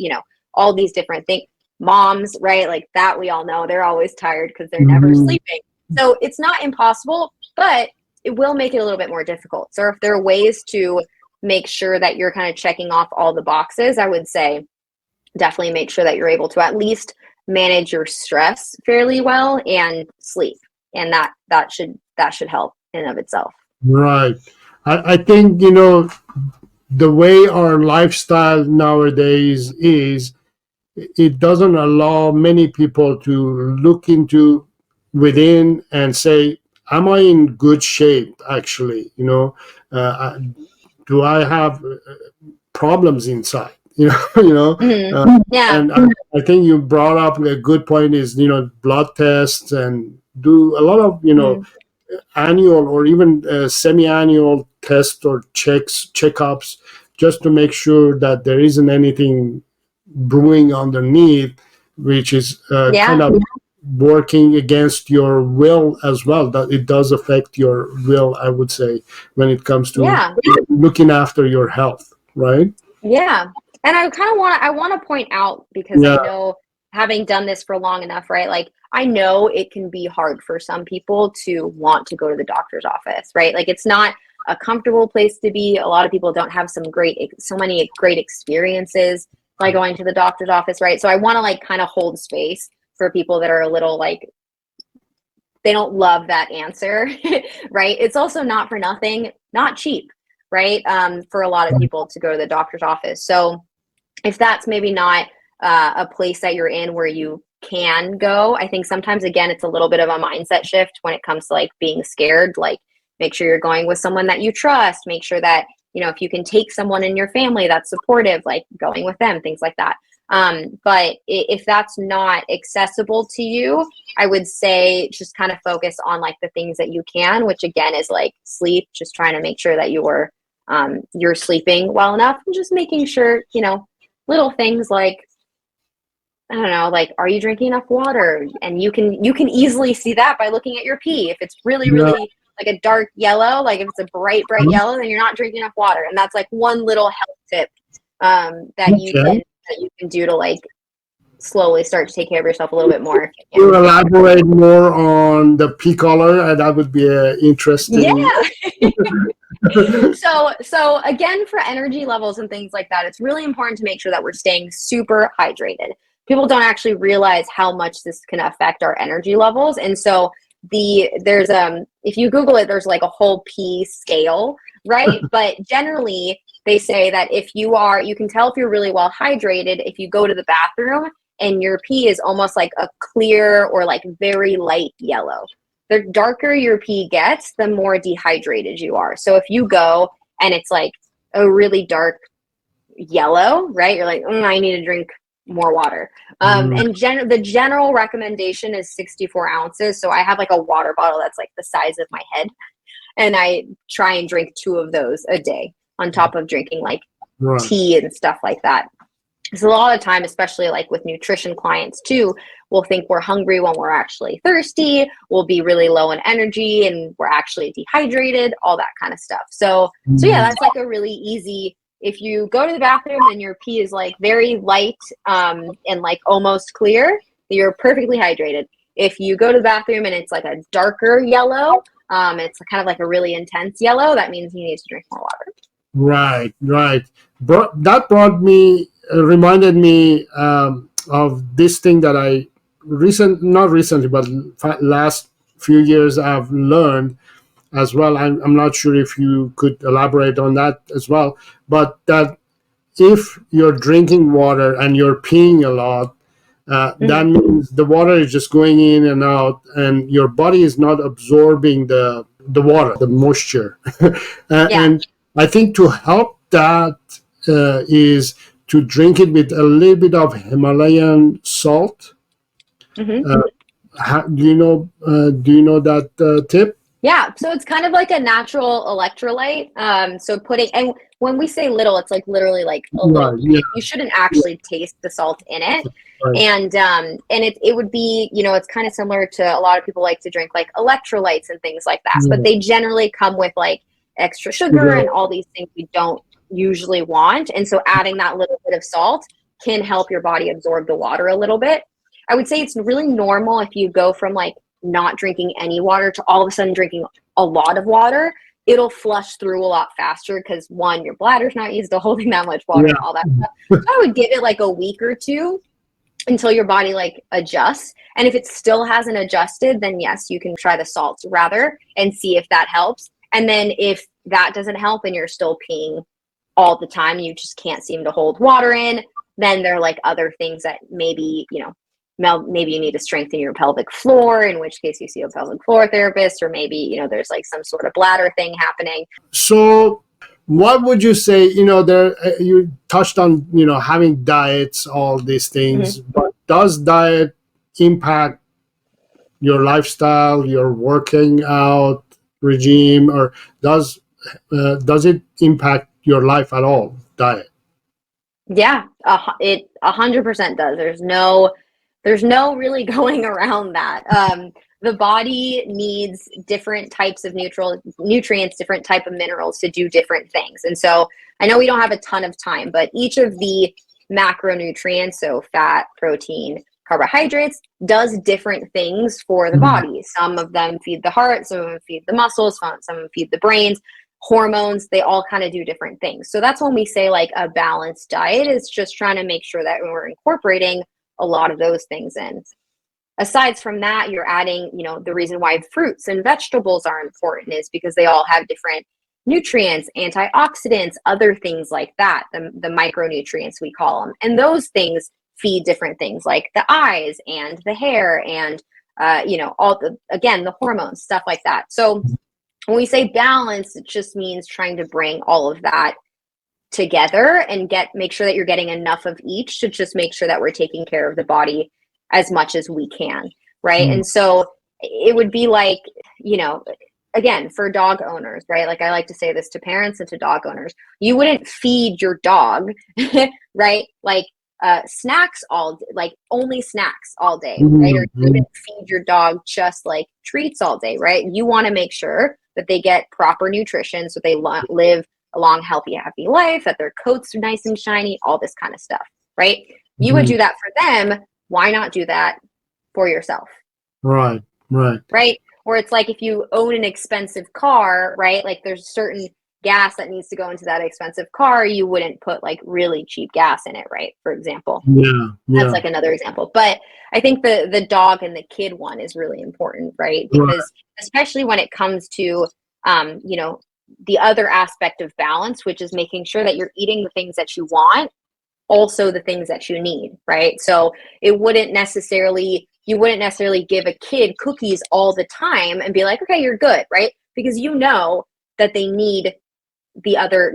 all these different things. Moms, right? Like that, we all know they're always tired because they're never sleeping. So it's not impossible, but it will make it a little bit more difficult. So if there are ways to make sure that you're kind of checking off all the boxes, I would say definitely make sure that you're able to at least manage your stress fairly well and sleep. And that should help in and of itself. Right. I think, the way our lifestyle nowadays is, it doesn't allow many people to look into within and say, am I in good shape actually? Do I have problems inside? Yeah. And I think you brought up a good point is, blood tests, and do a lot of, annual or even semi-annual tests or checkups, just to make sure that there isn't anything brewing underneath, which is kind of working against your will as well. That it does affect your will, I would say, when it comes to looking after your health, right? Yeah. And I want to point out, because I know, having done this for long enough, right? Like, I know it can be hard for some people to want to go to the doctor's office, right? Like, it's not a comfortable place to be. A lot of people don't have so many great experiences by going to the doctor's office, right? So I want to kind of hold space for people that are a little they don't love that answer, right? It's also not for nothing, not cheap, right? For a lot of people to go to the doctor's office. So if that's maybe not a place that you're in where you can go, I think sometimes, again, it's a little bit of a mindset shift when it comes to being scared. Make sure you're going with someone that you trust. Make sure that, if you can take someone in your family that's supportive, going with them, things like that. But if that's not accessible to you, I would say just kind of focus on the things that you can, which again is sleep, just trying to make sure that you're sleeping well enough, and just making sure, little things I don't know, are you drinking enough water? And you can easily see that by looking at your pee. If it's really, really a dark yellow, if it's a bright yellow, then you're not drinking enough water. And that's one little health tip that you can do to slowly start to take care of yourself a little bit more. You elaborate more on the pee color, and that would be interesting. Yeah. So again, for energy levels and things like that, it's really important to make sure that we're staying super hydrated. People don't actually realize how much this can affect our energy levels. And so there's if you Google it, there's a whole pee scale, right? But generally they say that you can tell if you're really well hydrated if you go to the bathroom and your pee is almost a clear or very light yellow. The darker your pee gets, the more dehydrated you are. So if you go and it's a really dark yellow, right? You're I need to drink more water. And the general recommendation is 64 ounces. So I have a water bottle that's the size of my head, and I try and drink 2 of those a day on top of drinking tea and stuff like that. So a lot of time, especially with nutrition clients too, we'll think we're hungry when we're actually thirsty. We'll be really low in energy and we're actually dehydrated, all that kind of stuff. So yeah, that's a really easy. If you go to the bathroom and your pee is very light and almost clear, you're perfectly hydrated. If you go to the bathroom and it's a darker yellow, it's kind of a really intense yellow, that means you need to drink more water. Right. That reminded me of this thing that I not recently, but last few years I've learned as well. I'm not sure if you could elaborate on that as well, but that if you're drinking water and you're peeing a lot, that means the water is just going in and out, and your body is not absorbing the water, the moisture. And I think to help that is to drink it with a little bit of Himalayan salt. Do you know that tip? Yeah, so it's kind of like a natural electrolyte. So putting, and when we say little, it's like literally like a little Right. bit. Yeah. You shouldn't Yeah. actually taste the salt in it. Right. And it would be, it's kind of similar to a lot of people like to drink like electrolytes and things like that, but Yeah. they generally come with like extra sugar Sugar. and all these things we don't usually want. And so adding that little bit of salt can help your body absorb the water a little bit. I would say it's really normal if you go from like not drinking any water to all of a sudden drinking a lot of water. It'll flush through a lot faster because one, your bladder's not used to holding that much water and Yeah. all that stuff. So I would give it like a week or two until your body like adjusts. And if it still hasn't adjusted, then yes, you can try the salts rather and see if that helps. And then if that doesn't help and you're still peeing all the time and you just can't seem to hold water in, then there are like other things that maybe, maybe you need to strengthen your pelvic floor, in which case you see a pelvic floor therapist, or maybe, there's like some sort of bladder thing happening. So, what would you say? There you touched on having diets, all these things, Mm-hmm. but does diet impact your lifestyle, your working out regime, or does it impact your life at all? Diet. Yeah, it 100% does. There's no really going around that. The body needs different types of nutrients, different type of minerals to do different things. And so I know we don't have a ton of time, but each of the macronutrients, so fat, protein, carbohydrates, does different things for the Mhm. body. Some of them feed the heart, some of them feed the muscles, some of them feed the brains, hormones. They all kind of do different things. So that's when we say like a balanced diet is just trying to make sure that we're incorporating a lot of those things in. Aside from that, you're adding, the reason why fruits and vegetables are important is because they all have different nutrients, antioxidants, other things like that, the micronutrients we call them. And those things feed different things like the eyes and the hair and, all again, the hormones, stuff like that. So when we say balance, it just means trying to bring all of that together and make sure that you're getting enough of each to just make sure that we're taking care of the body as much as we can, right? Mm. And so it would be like, again, for dog owners, right? Like I like to say this to parents and to dog owners, you wouldn't feed your dog, right? Like snacks like only snacks all day, right? Or you Mhm. wouldn't feed your dog just like treats all day, right? You want to make sure that they get proper nutrition so they live a long, healthy, happy life, that their coats are nice and shiny, all this kind of stuff, right? You would Mhm. do that for them. Why not do that for yourself, Right. Right. right? Or it's like if you own an expensive car, right? Like there's certain gas that needs to go into that expensive car. You wouldn't put like really cheap gas in it, right? For example. Yeah. That's Yeah. like another example. But I think the dog and the kid one is really important, right? Right. Because especially when it comes to um, you know, the other aspect of balance, which is making sure that you're eating the things that you want, also the things that you need, right? So you wouldn't necessarily give a kid cookies all the time and be like, okay, you're good, right? Because you know that they need the other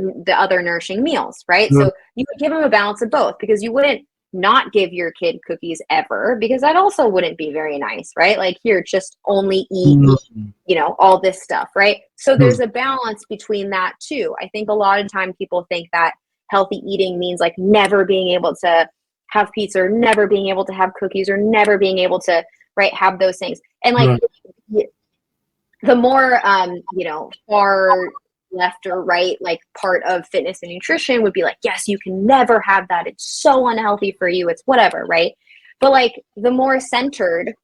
nourishing meals, right? Right. So you would give them a balance of both because you wouldn't not give your kid cookies ever because that also wouldn't be very nice, right? Like here, just only eat, Mhm. all this stuff, right? So there's Mhm. a balance between that too. I think a lot of time people think that healthy eating means like never being able to have pizza or never being able to have cookies or never being able to, right, have those things. And like Right. the more far left or right like part of fitness and nutrition would be like, yes, you can never have that, it's so unhealthy for you, it's whatever, right? But like the more centered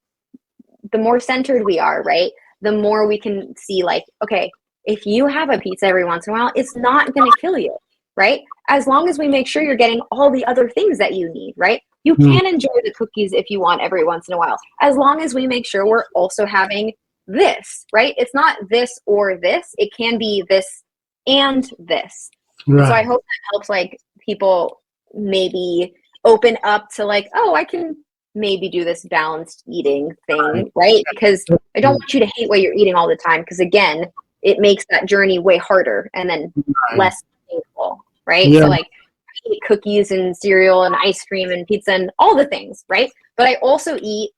we are, right, the more we can see like, okay, if you have a pizza every once in a while, it's not going to kill you, right? As long as we make sure you're getting all the other things that you need, right? You Mhm. can enjoy the cookies if you want every once in a while, as long as we make sure we're also having this, right? It's not this or this, it can be this and this. And so I Right. hope that helps like people maybe open up to like, oh, I can maybe do this balanced eating Right. thing, right? Because I don't want you to hate what you're eating all the time because again, it makes that journey way harder and then Right. less painful, right? Yeah. So like I eat cookies and cereal and ice cream and pizza and all the things, right? But I also eat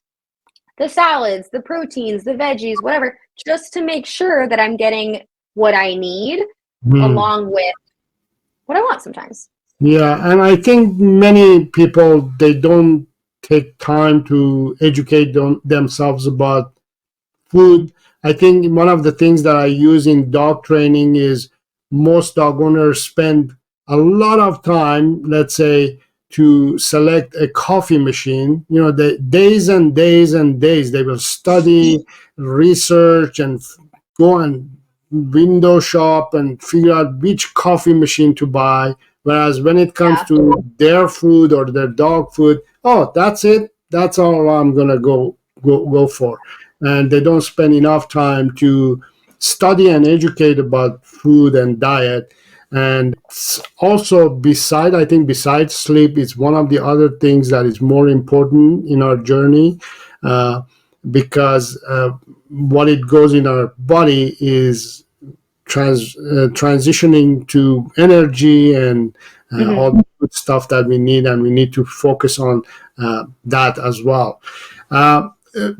the salads, the proteins, the veggies, whatever, just to make sure that I'm getting what I need along with what I want sometimes. Yeah, and I think many people, they don't take time to educate themselves about food. I think one of the things that I use in dog training is most dog owners spend a lot of time, let's say, to select a coffee machine. The days and days and days they will study, research, and go and window shop and figure out which coffee machine to buy. Whereas when it comes to their food or their dog food, oh, that's it. That's all I'm gonna go for. And they don't spend enough time to study and educate about food and diet. And also, I think besides sleep, it's one of the other things that is more important in our journey, because what it goes in our body is transitioning to energy and all the good stuff that we need, and we need to focus on that as well.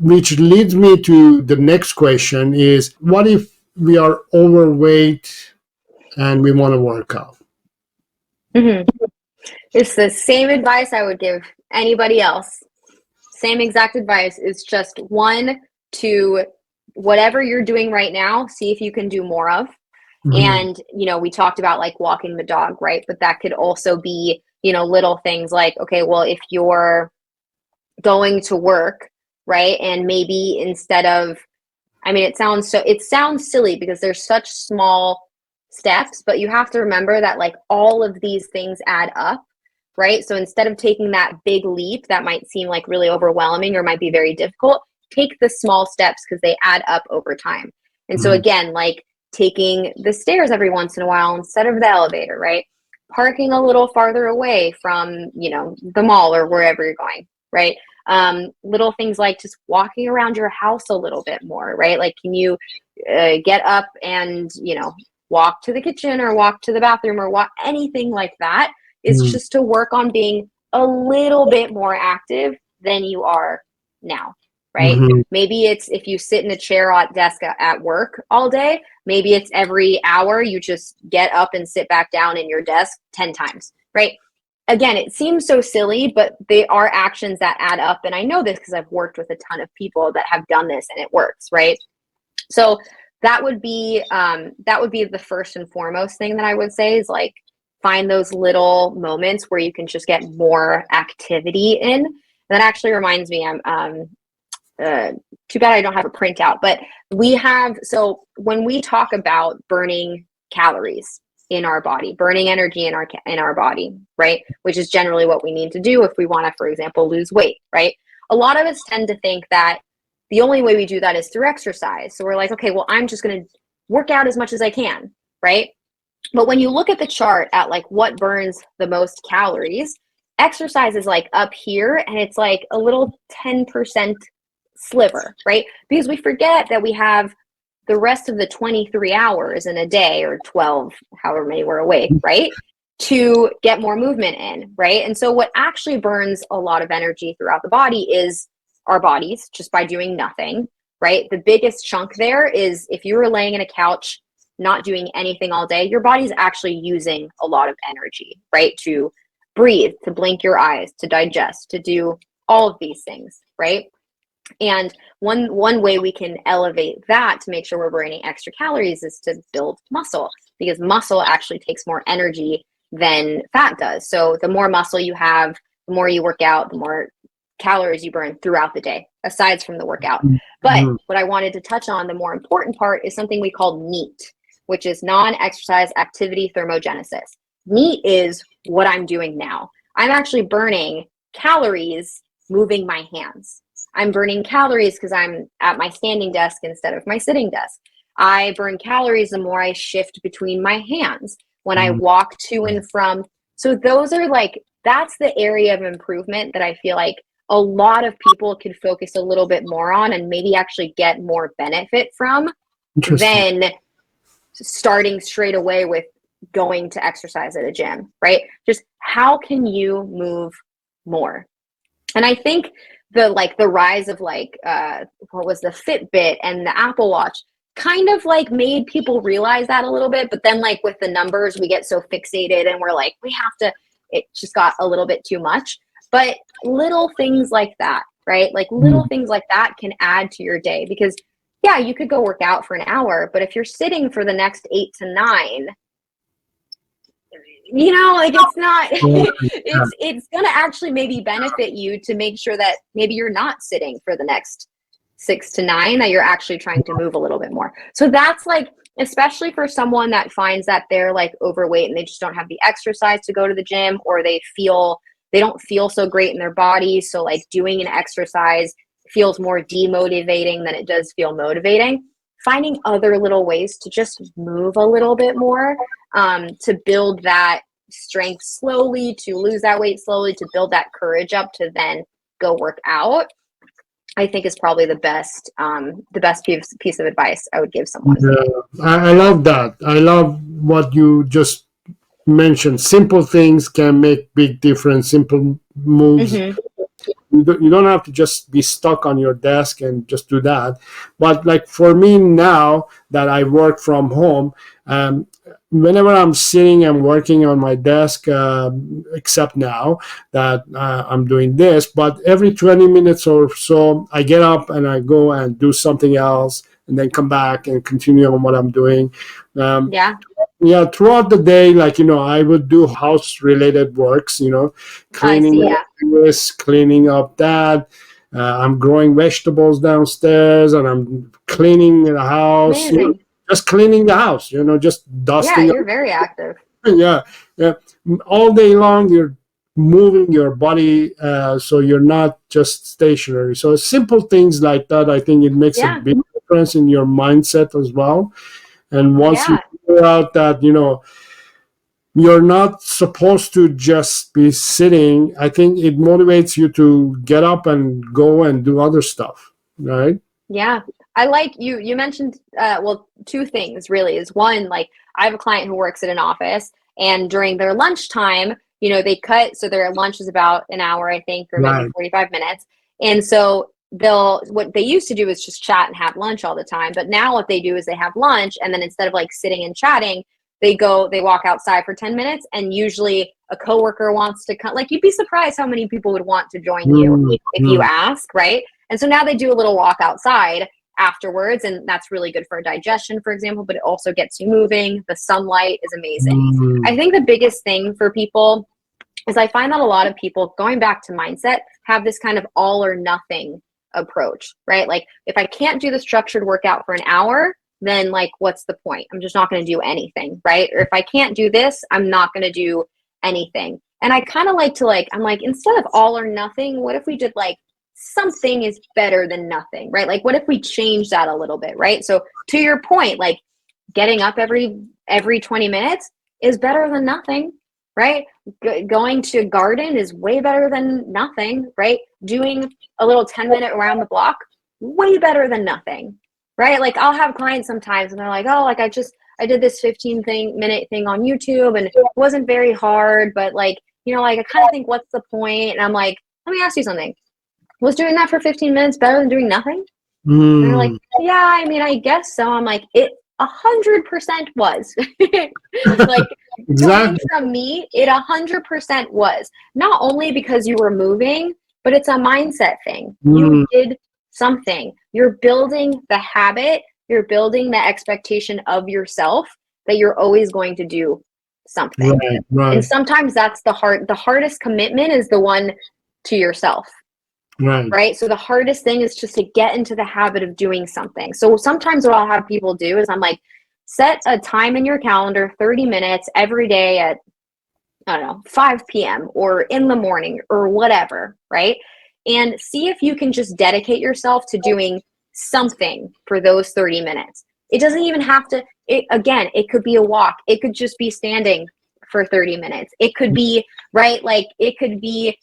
Which leads me to the next question is, what if we are overweight and we want to work out? It's the same advice I would give anybody else. Same exact advice. It's just one, to whatever you're doing right now, see if you can do more of. And, we talked about like walking the dog, right? But that could also be, little things like, okay, well, if you're going to work, right? And maybe instead of, it sounds silly because there's such small steps, but you have to remember that like all of these things add up, right? So instead of taking that big leap that might seem like really overwhelming or might be very difficult, take the small steps because they add up over time. And so again, like taking the stairs every once in a while instead of the elevator, right? Parking a little farther away from, the mall or wherever you're going, right? Little things like just walking around your house a little bit more, right? Like, can you get up and, walk to the kitchen or walk to the bathroom or walk, anything like that is just to work on being a little bit more active than you are now, right? Maybe it's if you sit in a chair at desk at work all day, maybe it's every hour you just get up and sit back down in your desk 10 times, right? Again, it seems so silly, but they are actions that add up. And I know this because I've worked with a ton of people that have done this and it works, right? So that would be the first and foremost thing that I would say is like find those little moments where you can just get more activity in. And that actually reminds me, I'm too bad I don't have a printout, but so when we talk about burning calories in our body, burning energy in our body, right? Which is generally what we need to do if we want to, for example, lose weight, right? A lot of us tend to think that the only way we do that is through exercise. So we're like, okay, well, I'm just going to work out as much as I can, right? But when you look at the chart at like what burns the most calories, exercise is like up here and it's like a little 10% sliver, right? Because we forget that we have the rest of the 23 hours in a day, or 12, however many we're awake, right? To get more movement in, right? And so what actually burns a lot of energy throughout the body is our bodies, just by doing nothing, right? The biggest chunk there is if you were laying in a couch, not doing anything all day, your body's actually using a lot of energy, right? To breathe, to blink your eyes, to digest, to do all of these things, right? And one way we can elevate that to make sure we're burning extra calories is to build muscle, because muscle actually takes more energy than fat does. So the more muscle you have, the more you work out, the more calories you burn throughout the day, aside from the workout. But what I wanted to touch on, the more important part, is something we call NEAT, which is non-exercise activity thermogenesis. NEAT is what I'm doing now. I'm actually burning calories moving my hands. I'm burning calories because I'm at my standing desk instead of my sitting desk. I burn calories the more I shift between my hands when I walk to and from. So those are like, that's the area of improvement that I feel like a lot of people could focus a little bit more on and maybe actually get more benefit from than starting straight away with going to exercise at a gym, right? Just how can you move more? And I think the rise of like what was the Fitbit and the Apple Watch kind of like made people realize that a little bit. But then like with the numbers, we get so fixated and we're like, we have to, it just got a little bit too much. But little things like that, right? Like little things like that can add to your day, because yeah, you could go work out for an hour, but if you're sitting for the next 8 to 9, like it's not it's gonna actually maybe benefit you to make sure that maybe you're not sitting for the next 6 to 9, that you're actually trying to move a little bit more. So that's like, especially for someone that finds that they're like overweight and they just don't have the exercise to go to the gym, or they don't feel so great in their body, so like doing an exercise feels more demotivating than it does feel motivating. Finding other little ways to just move a little bit more, to build that strength slowly, to lose that weight slowly, to build that courage up to then go work out, I think is probably the best piece of advice I would give someone. Yeah, I love that. I love what you just mentioned. Simple things can make big difference. Simple moves. Mm-hmm. You don't have to just be stuck on your desk and just do that. But like for me now that I work from home, whenever I'm sitting and working on my desk, except now that I'm doing this, but every 20 minutes or so, I get up and I go and do something else, and then come back and continue on what I'm doing. Yeah. Yeah, throughout the day, like, I would do house related works, I cleaning see. up Yeah. this, cleaning up that. I'm growing vegetables downstairs, and I'm cleaning the house, Amazing. just cleaning the house, just Yeah, dusting. you're very active. Yeah, yeah. All day long, you're moving your body, so you're not just stationary. So simple things like that, I think it makes a Yeah. big difference in your mindset as well. And once you Yeah. figure out that, you're not supposed to just be sitting, I think it motivates you to get up and go and do other stuff, right? Yeah. I like you mentioned well, two things really. Is one, like I have a client who works at an office, and during their lunchtime, they cut, so their lunch is about an hour, I think, or maybe Right. 45 minutes. And so what they used to do is just chat and have lunch all the time, but now what they do is they have lunch, and then instead of like sitting and chatting, they walk outside for 10 minutes, and usually a coworker wants to come. Like, you'd be surprised how many people would want to join you if you ask, right? And so now they do a little walk outside afterwards, and that's really good for digestion, for example, but it also gets you moving. The sunlight is amazing. I think the biggest thing for people is, I find that a lot of people, going back to mindset, have this kind of all or nothing approach, right? Like, if I can't do the structured workout for an hour, then like, what's the point? I'm just not going to do anything, right? Or if I can't do this, I'm not going to do anything. And I kind of like to I'm like, instead of all or nothing, what if we did like something is better than nothing, right? Like, what if we change that a little bit, right? So to your point, like getting up every 20 minutes is better than nothing, right? Going to garden is way better than nothing, right? Doing a little 10-minute around the block, way better than nothing, right? Like, I'll have clients sometimes and they're like, oh, like I did this 15-minute thing on YouTube and it wasn't very hard, but like, like I kind of think, what's the point? And I'm like, let me ask you something. Was doing that for 15 minutes better than doing nothing? And they're like, yeah, I mean, I guess so. I'm like, it 100% was. Like, coming Exactly. from me, it 100% was. Not only because you were moving, but it's a mindset thing. You did something. You're building the habit. You're building the expectation of yourself that you're always going to do something. Right. And sometimes that's the hardest commitment is the one to yourself. Right. So the hardest thing is just to get into the habit of doing something. So sometimes what I'll have people do is I'm like, set a time in your calendar, 30 minutes every day at, I don't know, 5 p.m. or in the morning or whatever, right? And see if you can just dedicate yourself to doing something for those 30 minutes. It doesn't even have to, it could be a walk. It could just be standing for 30 minutes. It could be, right? Like, it could be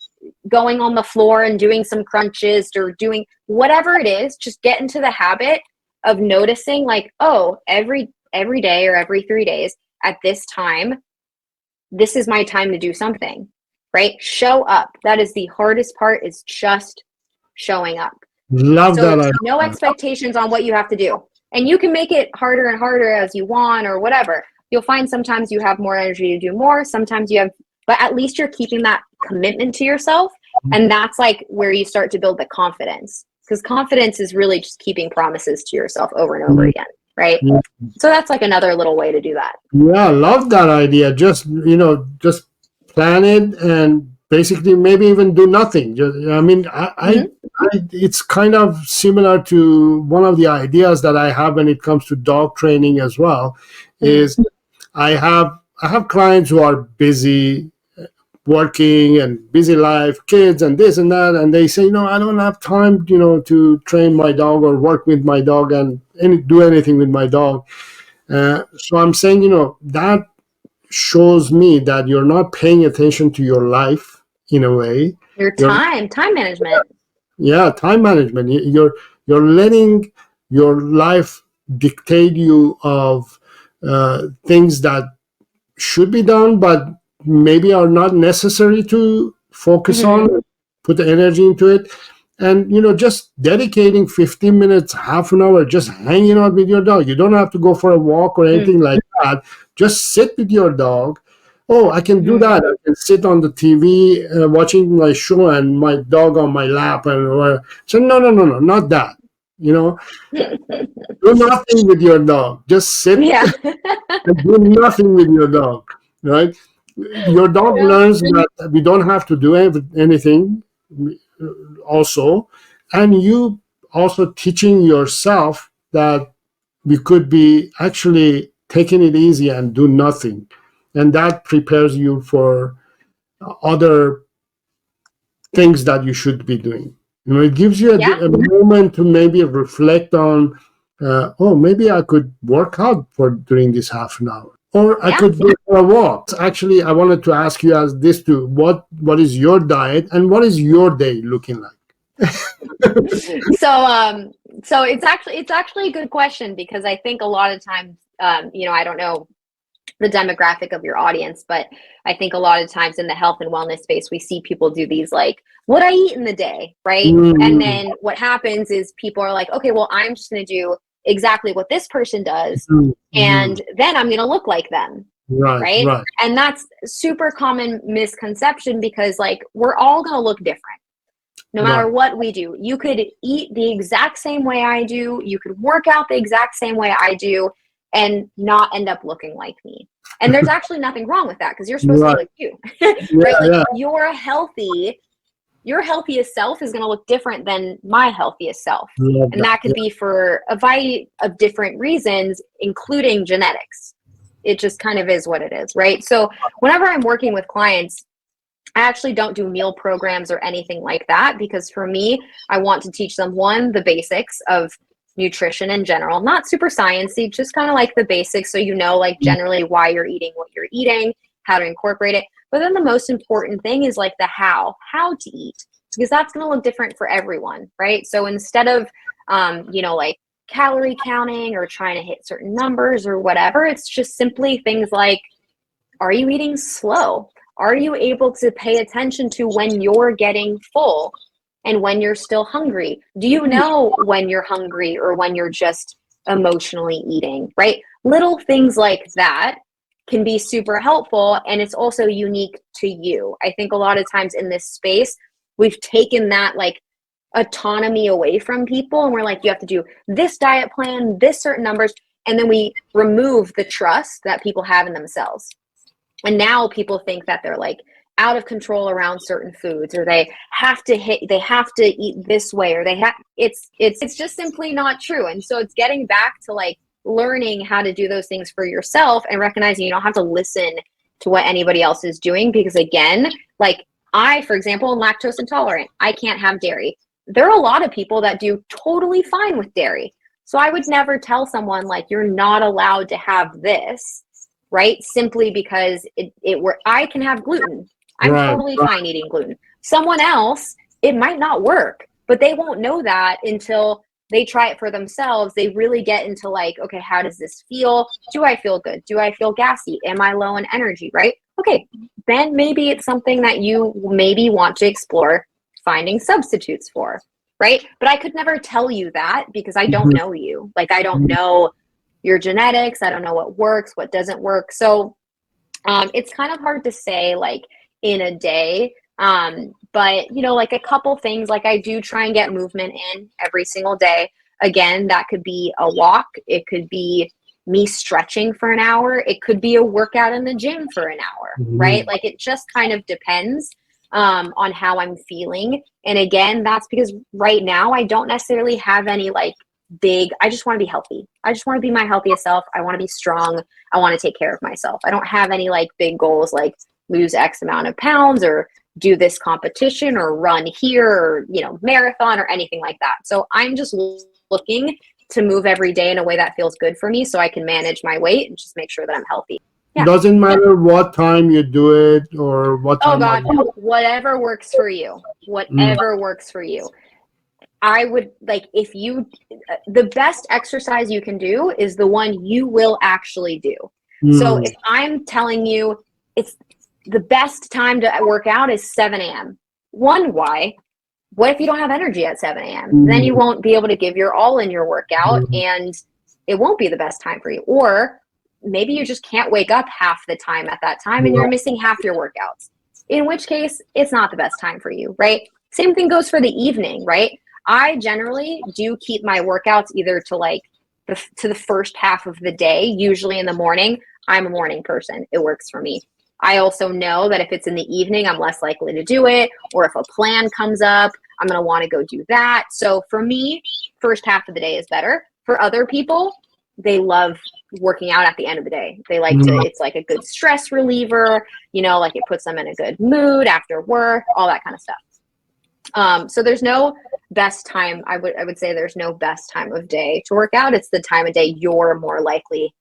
going on the floor and doing some crunches or doing whatever it is. Just get into the habit of noticing, like, oh, every day or every 3 days at this time, this is my time to do something, right? Show up. That is the hardest part, is just showing up. Love So that it's idea. no expectations on what you have to do. And you can make it harder and harder as you want or whatever. You'll find sometimes you have more energy to do more, sometimes you have, but at least you're keeping that commitment to yourself. And that's like where you start to build the confidence, because confidence is really just keeping promises to yourself over and over again, right? So that's like another little way to do that. Yeah, love that idea. Just, just plan it and basically maybe even do nothing. I mean, it's kind of similar to one of the ideas that I have when it comes to dog training as well. Is I have clients who are busy working and busy life, kids and this and that, and they say, I don't have time, to train my dog or work with my dog and do anything with my dog. So I'm saying, that shows me that you're not paying attention to your life in a way. Your time management. Yeah, time management. You're letting your life dictate you of things that should be done, but maybe are not necessary to focus on, put the energy into it. And, just dedicating 15 minutes, half an hour, just hanging out with your dog. You don't have to go for a walk or anything like that. Just sit with your dog. Oh, I can do that. I can sit on the TV watching my show and my dog on my lap. So no, not that. Do nothing with your dog. Just sit and do nothing with your dog, right? Your dog learns that we don't have to do anything also, and you also teaching yourself that we could be actually taking it easy and do nothing, and that prepares you for other things that you should be doing. It gives you a moment to maybe reflect on, oh, maybe I could work out for during this half an hour, or I could go for a walk. Actually, I wanted to ask you as this too: what is your diet and what is your day looking like? So it's actually a good question, because I think a lot of times, I don't know the demographic of your audience, but I think a lot of times in the health and wellness space, we see people do these like, what I eat in the day, right? And then what happens is people are like, okay, well, I'm just going to do exactly what this person does, and then I'm going to look like them. Right. And that's super common misconception, because like we're all going to look different no matter what we do. You could eat the exact same way I do. You could work out the exact same way I do and not end up looking like me. And there's actually nothing wrong with that, because you're supposed to be like you, right? Like your healthiest self is going to look different than my healthiest self. And that could be for a variety of different reasons, including genetics. It just kind of is what it is, right? So whenever I'm working with clients, I actually don't do meal programs or anything like that, because for me, I want to teach them, one, the basics of nutrition in general, not super sciencey, just kind of like the basics. So, like generally why you're eating what you're eating, how to incorporate it. But then the most important thing is like the how to eat, because that's going to look different for everyone, right? So instead of, like calorie counting or trying to hit certain numbers or whatever, it's just simply things like, are you eating slow? Are you able to pay attention to when you're getting full and when you're still hungry? Do you know when you're hungry or when you're just emotionally eating, right? Little things like that can be super helpful, and it's also unique to you. I think a lot of times in this space, we've taken that like autonomy away from people, and we're like, you have to do this diet plan, this certain numbers, and then we remove the trust that people have in themselves. And now people think that they're like out of control around certain foods, or they have to eat this way, or it's just simply not true. And so it's getting back to like learning how to do those things for yourself and recognizing you don't have to listen to what anybody else is doing. Because again, like I, for example, am lactose intolerant. I can't have dairy. There are a lot of people that do totally fine with dairy. So I would never tell someone like, you're not allowed to have this, right? Simply because I can have gluten. I'm totally fine eating gluten. Someone else, it might not work, but they won't know that until they try it for themselves. They really get into like, okay, how does this feel? Do I feel good? Do I feel gassy? Am I low in energy, right? Okay, then maybe it's something that you maybe want to explore finding substitutes for. right? But I could never tell you that because I don't know you. Like, I don't know your genetics. I don't know what works, what doesn't work. So it's kind of hard to say like in a day. But you know, like a couple things, like I do try and get movement in every single day. Again, that could be a walk. It could be me stretching for an hour. It could be a workout in the gym for an hour, right? Like it just kind of depends on how I'm feeling. And again, that's because right now I don't necessarily have any like big, I just want to be healthy. I just want to be my healthiest self. I want to be strong. I want to take care of myself. I don't have any like big goals like lose X amount of pounds or do this competition or run here or, you know, marathon or anything like that. So I'm just looking to move every day in a way that feels good for me so I can manage my weight and just make sure that I'm healthy. Yeah. Doesn't matter what time you do it or what Oh time. God, no. Whatever works for you. Whatever works for you. I would like if you, the best exercise you can do is the one you will actually do. So if I'm telling you it's the best time to work out is 7 a.m. One, why? What if you don't have energy at 7 a.m.? Then you won't be able to give your all in your workout and it won't be the best time for you. Or maybe you just can't wake up half the time at that time and you're missing half your workouts. In which case, it's not the best time for you, right? Same thing goes for the evening, right? I generally do keep my workouts either to like to the first half of the day, usually in the morning. I'm a morning person. It works for me. I also know that if it's in the evening, I'm less likely to do it. Or if a plan comes up, I'm going to want to go do that. So for me, first half of the day is better. For other people, they love working out at the end of the day. They like to, it's like a good stress reliever, you know, like it puts them in a good mood after work, all that kind of stuff. So there's no best time. I would say there's no best time of day to work out. It's the time of day you're more likely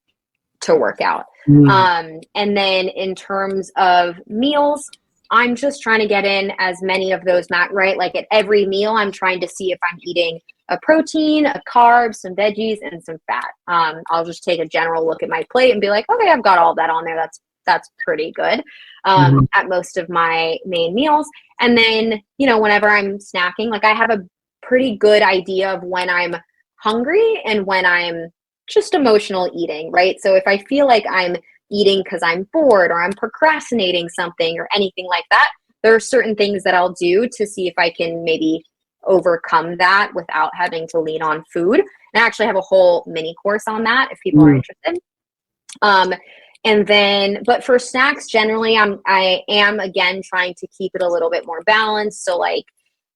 to work out. And then in terms of meals, I'm just trying to get in as many of those, right? Like at every meal, I'm trying to see if I'm eating a protein, a carb, some veggies, and some fat. I'll just take a general look at my plate and be like, okay, I've got all that on there. That's pretty good at most of my main meals. And then, you know, whenever I'm snacking, like I have a pretty good idea of when I'm hungry and when I'm just emotional eating, right? So if I feel like I'm eating because I'm bored or I'm procrastinating something or anything like that, there are certain things that I'll do to see if I can maybe overcome that without having to lean on food. And I actually have a whole mini course on that if people are interested. And then, but for snacks, generally, I am again trying to keep it a little bit more balanced. So like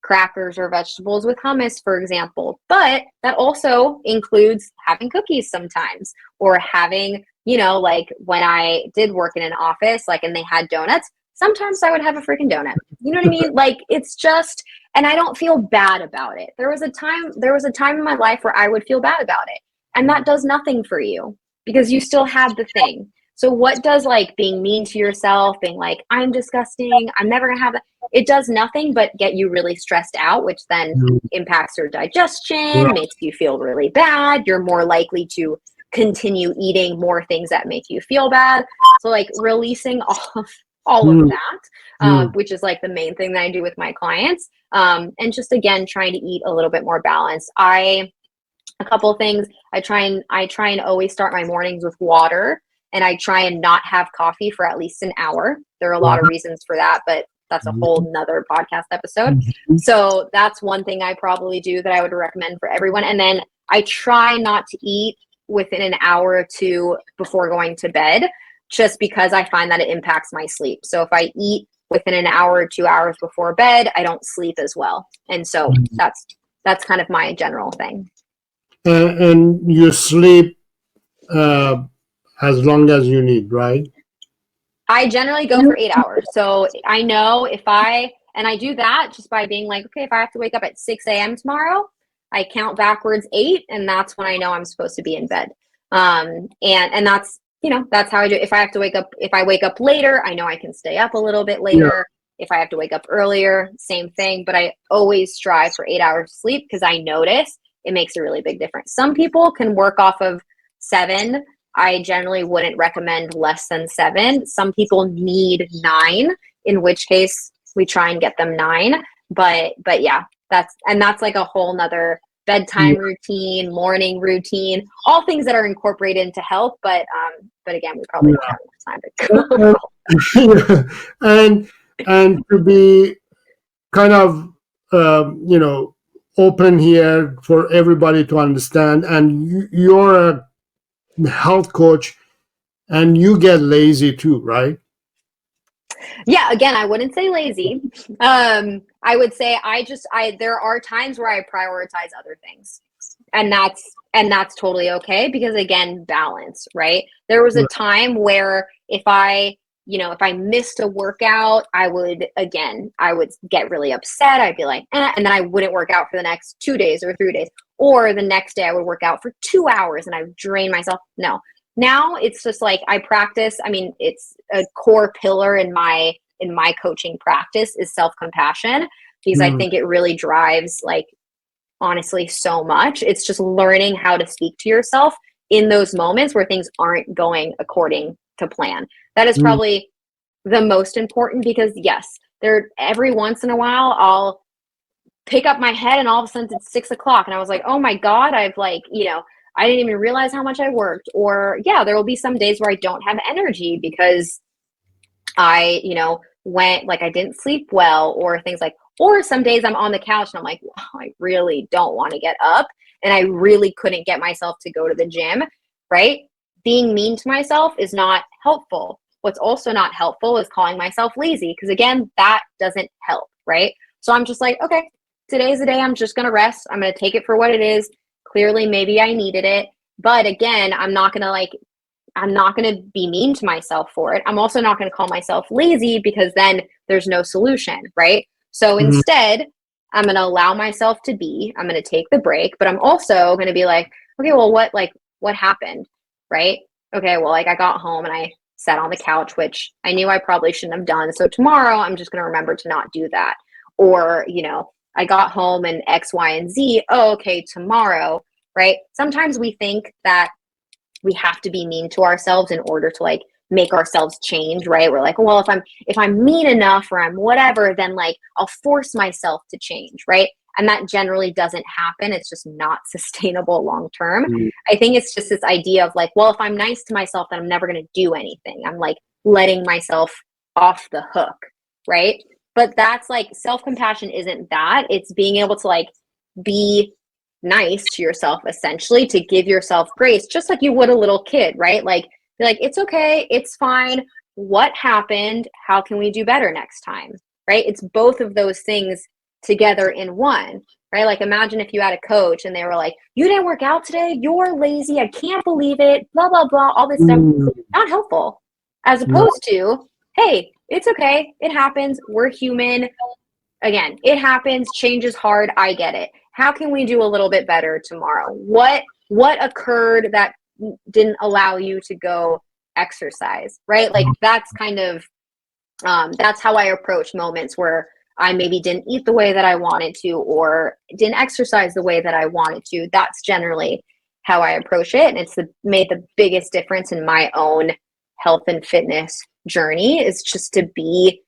crackers or vegetables with hummus, for example. But that also includes having cookies sometimes or having, you know, like when I did work in an office, like, and they had donuts, sometimes I would have a freaking donut. You know what I mean? Like, it's just, and I don't feel bad about it. There was a time in my life where I would feel bad about it. And that does nothing for you because you still had the thing. So what does like being mean to yourself, being like, I'm disgusting, I'm never gonna have that, it does nothing but get you really stressed out, which then impacts your digestion, makes you feel really bad. You're more likely to continue eating more things that make you feel bad. So like releasing all of that, which is like the main thing that I do with my clients. And just again, trying to eat a little bit more balanced. A couple of things, I try and always start my mornings with water. And I try and not have coffee for at least an hour. There are a lot of reasons for that, but that's a whole nother podcast episode. So that's one thing I probably do that I would recommend for everyone. And then I try not to eat within an hour or two before going to bed, just because I find that it impacts my sleep. So if I eat within an hour or 2 hours before bed, I don't sleep as well. And so that's kind of my general thing. And you sleep as long as you need, right? I generally go for 8 hours. So I know and I do that just by being like, okay, if I have to wake up at 6 a.m. tomorrow, I count backwards 8, and that's when I know I'm supposed to be in bed. And that's, you know, that's how I do it. If I wake up later, I know I can stay up a little bit later. Yeah. If I have to wake up earlier, same thing. But I always strive for 8 hours of sleep because I notice it makes a really big difference. Some people can work off of 7. I generally wouldn't recommend less than 7. Some people need 9, in which case we try and get them 9. But yeah, that's like a whole nother bedtime routine, morning routine, all things that are incorporated into health. But again, we probably don't have enough time to go. And to be kind of open here for everybody to understand, and you're a health coach and you get lazy too, right? Yeah, again, I wouldn't say lazy. I would say there are times where I prioritize other things. And that's totally okay, because again, balance, right? There was a time where if I missed a workout, I would get really upset. I'd be like, and then I wouldn't work out for the next 2 days or 3 days. Or the next day I would work out for 2 hours and I would drain myself. No. Now it's just like I practice. I mean, it's a core pillar in my coaching practice is self-compassion, because I think it really drives, like, honestly, so much. It's just learning how to speak to yourself in those moments where things aren't going according to plan. That is probably the most important, because yes, every once in a while I'll pick up my head and all of a sudden it's 6 o'clock and I was like, oh my God, I've I didn't even realize how much I worked. Or yeah, there will be some days where I don't have energy because I, went, like, I didn't sleep well, or things like, or some days I'm on the couch and I'm like, wow, I really don't want to get up. And I really couldn't get myself to go to the gym, right? Being mean to myself is not helpful. What's also not helpful is calling myself lazy, because again, that doesn't help, right? So I'm just like, okay, today's the day I'm just going to rest. I'm going to take it for what it is. Clearly, maybe I needed it. But again, I'm not going to be mean to myself for it. I'm also not going to call myself lazy, because then there's no solution, right? So instead, I'm going to allow myself to I'm going to take the break, but I'm also going to be like, okay, well, what happened, right? Okay, well, like, I got home and I sat on the couch, which I knew I probably shouldn't have done. So tomorrow I'm just going to remember to not do that. Or, I got home and X, Y, and Z. Oh, okay, tomorrow, right? Sometimes we think that we have to be mean to ourselves in order to, like, make ourselves change, right? We're like, well, if I'm mean enough, or I'm whatever, then, like, I'll force myself to change, right? And that generally doesn't happen. It's just not sustainable long term. I think it's just this idea of, like, well, if I'm nice to myself, then I'm never going to do anything. I'm, like, letting myself off the hook, right? But that's, like, self-compassion isn't that. It's being able to, like, be nice to yourself, essentially, to give yourself grace, just like you would a little kid, right? Like, be like, it's okay, it's fine. What happened? How can we do better next time? Right? It's both of those things together in one, right? Like, imagine if you had a coach and they were like, you didn't work out today, you're lazy, I can't believe it, blah, blah, blah, all this stuff. Not helpful. As opposed to, hey, it's okay, it happens, we're human. Again, it happens, change is hard, I get it. How can we do a little bit better tomorrow? What occurred that didn't allow you to go exercise, right? Like, that's kind of that's how I approach moments where I maybe didn't eat the way that I wanted to, or didn't exercise the way that I wanted to. That's generally how I approach it, and it's made the biggest difference in my own health and fitness journey, is just to be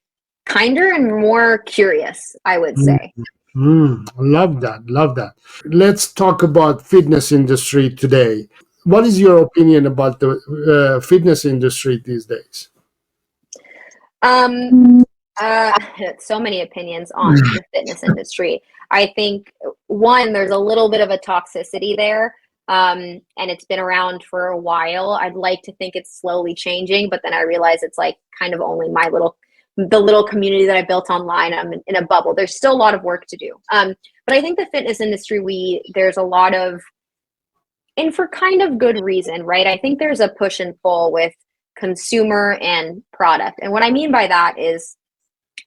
kinder and more curious, I would say. Love that. Love that. Let's talk about fitness industry today. What is your opinion about the fitness industry these days? So many opinions on the fitness industry. I think, one, there's a little bit of a toxicity there, and it's been around for a while. I'd like to think it's slowly changing, but then I realize it's, like, kind of only the little community that I built online. I'm in a bubble. There's still a lot of work to do. But I think the fitness industry, there's a lot of, and for kind of good reason, right? I think there's a push and pull with consumer and product. And what I mean by that is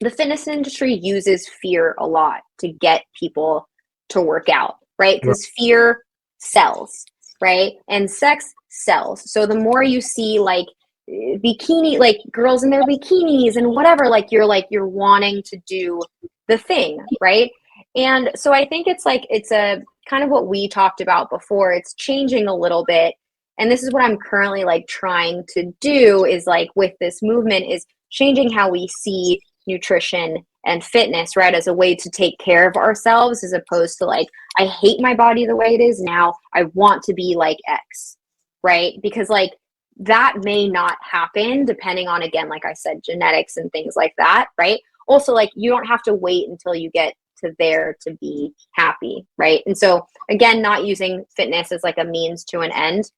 the fitness industry uses fear a lot to get people to work out, right? Because fear sells, right? And sex sells. So the more you see, like, bikini, like, girls in their bikinis and whatever, like, you're wanting to do the thing, right? And so I think it's a kind of what we talked about before. It's changing a little bit, and this is what I'm currently, like, trying to do, is, like, with this movement, is changing how we see nutrition and fitness, right, as a way to take care of ourselves, as opposed to like, I hate my body the way it is now, I want to be like X, right? Because like that may not happen depending on, again, like I said, genetics and things like that, right? Also, like, you don't have to wait until you get to there to be happy, right? And so again, not using fitness as like a means to an end.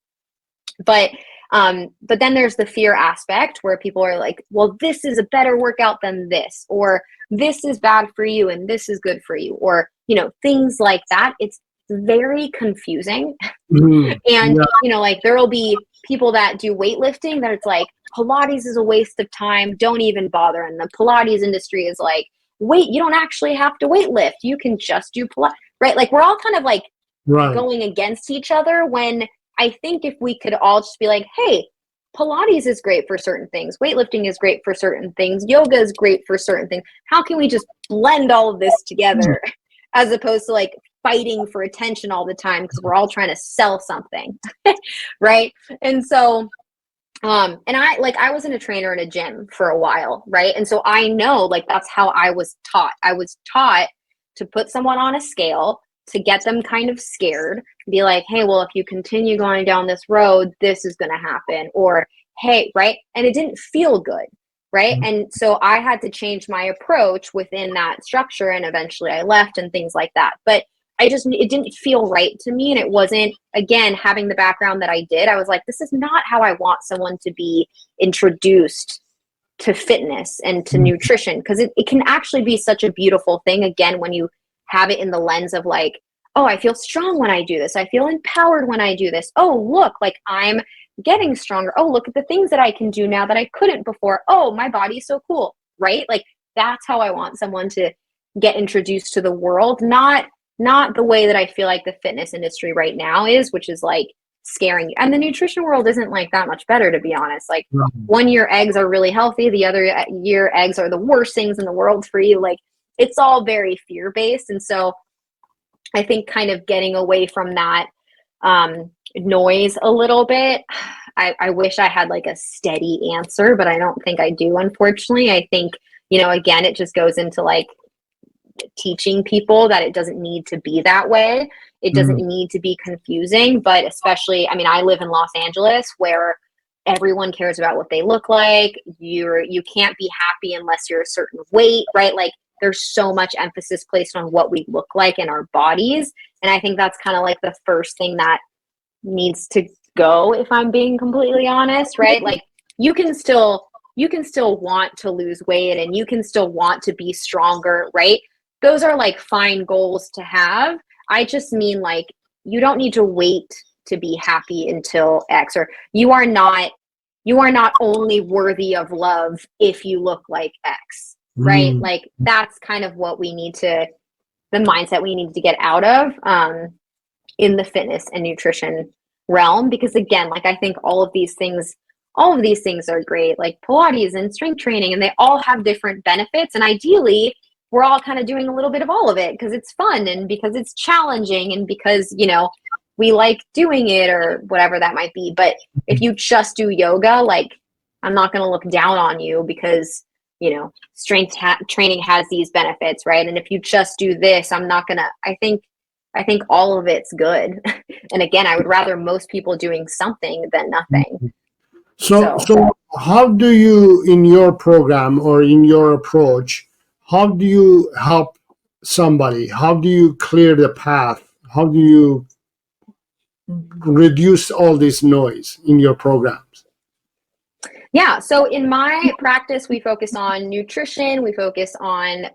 But then there's the fear aspect where people are like, well, this is a better workout than this, or this is bad for you and this is good for you, or, you know, things like that. It's very confusing. And, Yeah. you know, like there will be people that do weightlifting that it's like, Pilates is a waste of time. Don't even bother. And the Pilates industry is like, wait, you don't actually have to weight lift. You can just do Pilates, right? Like we're all kind of like Right. going against each other, when I think if we could all just be like, hey, Pilates is great for certain things, weightlifting is great for certain things, yoga is great for certain things. How can we just blend all of this together as opposed to like fighting for attention all the time because we're all trying to sell something, right? And so and I wasn't a trainer in a gym for a while, right? And so I know like that's how I was taught. I was taught to put someone on a scale, to get them kind of scared, be like, hey, well, if you continue going down this road, this is going to happen. Or, hey, right? And it didn't feel good, right? And so I had to change my approach within that structure, and eventually I left and things like that. But it didn't feel right to me. And it wasn't, again, having the background that I did, I was like, this is not how I want someone to be introduced to fitness and to nutrition, because it can actually be such a beautiful thing, again, when you have it in the lens of like, oh, I feel strong when I do this, I feel empowered when I do this, oh, look, like I'm getting stronger, oh, look at the things that I can do now that I couldn't before, oh, my body's so cool, right? Like that's how I want someone to get introduced to the world, not the way that I feel like the fitness industry right now is, which is like scaring you. And the nutrition world isn't like that much better, to be honest. Like Right. one year eggs are really healthy, the other year eggs are the worst things in the world for you. Like it's all very fear-based. And so I think kind of getting away from that noise a little bit. I wish I had like a steady answer, but I don't think I do, unfortunately. I think, you know, again, it just goes into like teaching people that it doesn't need to be that way. It doesn't need to be confusing, but especially, I mean, I live in Los Angeles where everyone cares about what they look like. You can't be happy unless you're a certain weight, right? Like there's so much emphasis placed on what we look like in our bodies. And I think that's kind of like the first thing that needs to go, if I'm being completely honest, right? Like you can still want to lose weight and you can still want to be stronger, right? Those are like fine goals to have. I just mean like you don't need to wait to be happy until X, or you are not only worthy of love if you look like X, right? Like that's kind of what the mindset we need to get out of in the fitness and nutrition realm. Because again, like I think all of these things are great, like Pilates and strength training, and they all have different benefits. And ideally, we're all kind of doing a little bit of all of it because it's fun and because it's challenging and because, you know, we like doing it or whatever that might be. But if you just do yoga, like I'm not going to look down on you because, you know, training has these benefits, right? And if you just do this, I'm not going to, I think all of it's good. And again, I would rather most people doing something than nothing. So how do you, in your program or in your approach, how do you help somebody? How do you clear the path? How do you reduce all this noise in your programs? Yeah. So in my practice, we focus on nutrition, we focus on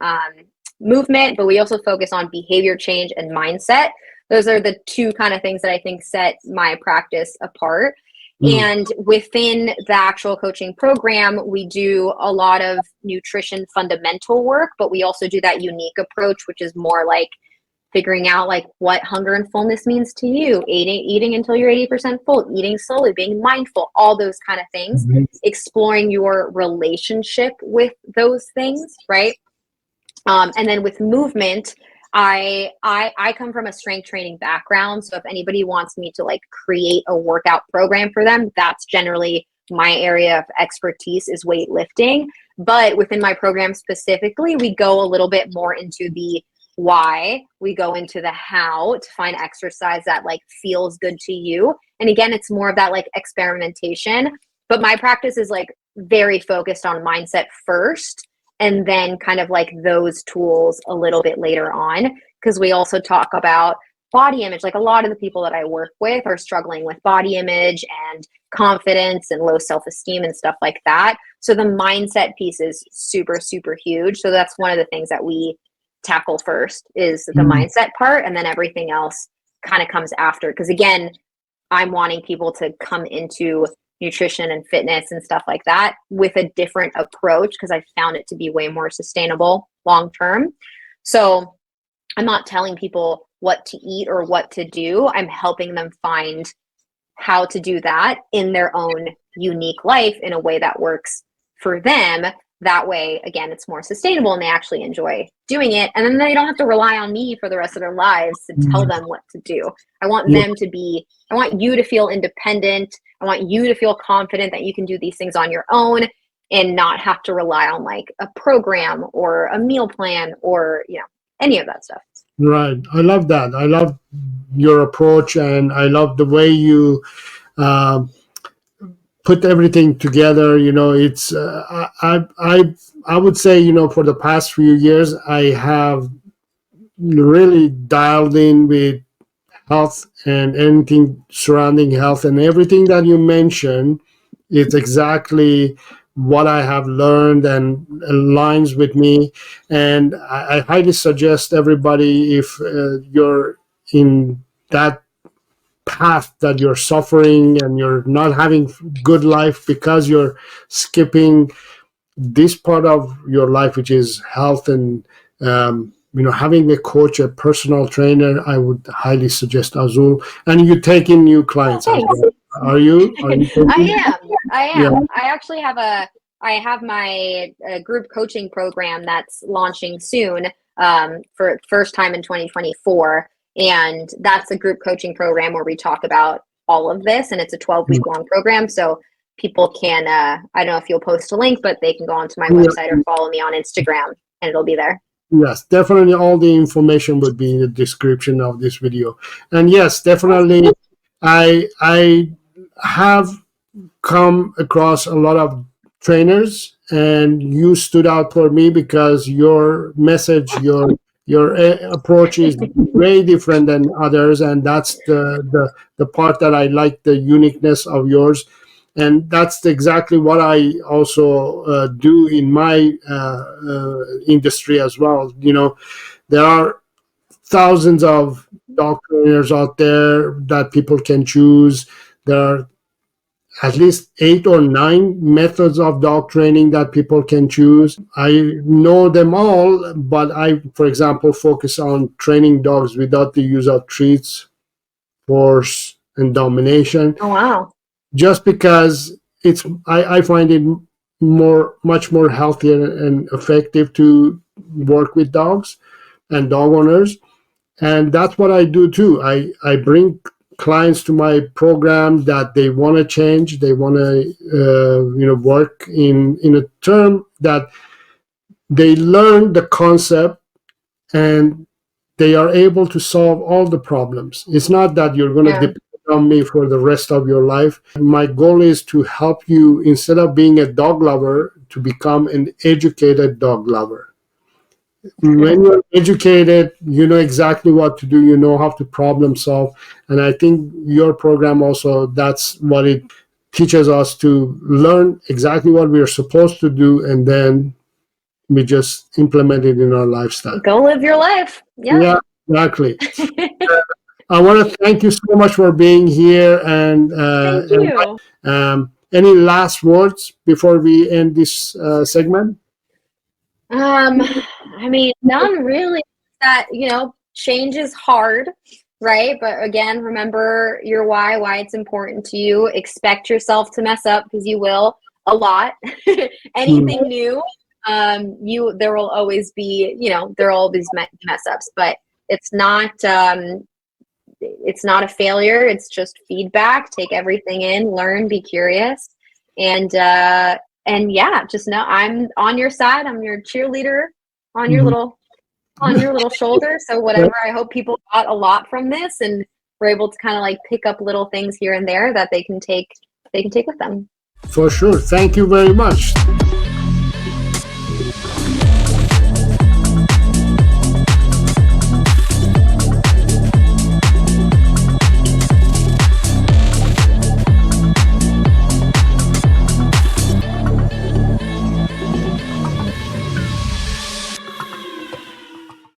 movement, but we also focus on behavior change and mindset. Those are the two kind of things that I think set my practice apart. And within the actual coaching program, we do a lot of nutrition fundamental work, but we also do that unique approach, which is more like figuring out like what hunger and fullness means to you, eating until you're 80% full, eating slowly, being mindful, all those kind of things, exploring your relationship with those things, right? And then with movement, I come from a strength training background. So if anybody wants me to like create a workout program for them, that's generally my area of expertise is weightlifting. But within my program specifically, we go a little bit more into the why, we go into the how to find exercise that like feels good to you. And again, it's more of that like experimentation, but my practice is like very focused on mindset first, and then kind of like those tools a little bit later on, because we also talk about body image. Like a lot of the people that I work with are struggling with body image and confidence and low self-esteem and stuff like that. So the mindset piece is super, super huge. So that's one of the things that we tackle first, is the mindset part, and then everything else kind of comes after. Because again, I'm wanting people to come into nutrition and fitness and stuff like that with a different approach, because I found it to be way more sustainable long term. So I'm not telling people what to eat or what to do. I'm helping them find how to do that in their own unique life in a way that works for them. That way, again, it's more sustainable and they actually enjoy doing it. And then they don't have to rely on me for the rest of their lives to tell them what to do. I want them to be, I want you to feel independent. I want you to feel confident that you can do these things on your own and not have to rely on like a program or a meal plan or, you know, any of that stuff. Right. I love that. I love your approach, and I love the way you uh, put everything together. You know, it's I would say, you know, for the past few years, I have really dialed in with health and anything surrounding health, and everything that you mentioned. It's exactly what I have learned and aligns with me. And I highly suggest everybody, if you're in that path that you're suffering and you're not having good life because you're skipping this part of your life, which is health, and you know, having a coach, a personal trainer, I would highly suggest Azul. And you take in new clients as well. Are you? Are you taking? I Yeah. am. I actually have I have my group coaching program that's launching soon, for first time in 2024. And that's a group coaching program where we talk about all of this, and it's a 12-week long program. So people can, I don't know if you'll post a link, but they can go onto my website or follow me on Instagram and it'll be there. Yes, definitely. All the information would be in the description of this video. And yes, definitely, I have come across a lot of trainers, and you stood out for me because your message, your approach is way different than others, and that's the part that I like, the uniqueness of yours. And that's exactly what I also do in my industry as well. You know, there are thousands of dog trainers out there that people can choose. There are at least 8 or 9 methods of dog training that people can choose. I know them all, but I, for example, focus on training dogs without the use of treats, force, and domination. Oh, wow. Just because I find it much more healthier and effective to work with dogs and dog owners. And that's what I do too. I bring clients to my program that they want to change, they want to you know, work in a term that they learn the concept and they are able to solve all the problems. It's not that you're going to depend on me for the rest of your life. My goal is to help you, instead of being a dog lover, to become an educated dog lover. When you're educated, you know exactly what to do, you know how to problem solve. And I think your program also, that's what it teaches us, to learn exactly what we are supposed to do, and then we just implement it in our lifestyle. Go live your life. Yeah, exactly. I want to thank you so much for being here. Thank you. Any last words before we end this segment? I mean, none really. That, you know, change is hard, right? But again, remember your why it's important to you. Expect yourself to mess up, because you will, a lot. Anything new, there will always be, you know, there will always mess ups, but it's not a failure. It's just feedback. Take everything in, learn, be curious, and And yeah, just know I'm on your side. I'm your cheerleader on your Mhm. little shoulder. So whatever, I hope people got a lot from this and were able to kind of like pick up little things here and there that they can take with them. For sure. Thank you very much.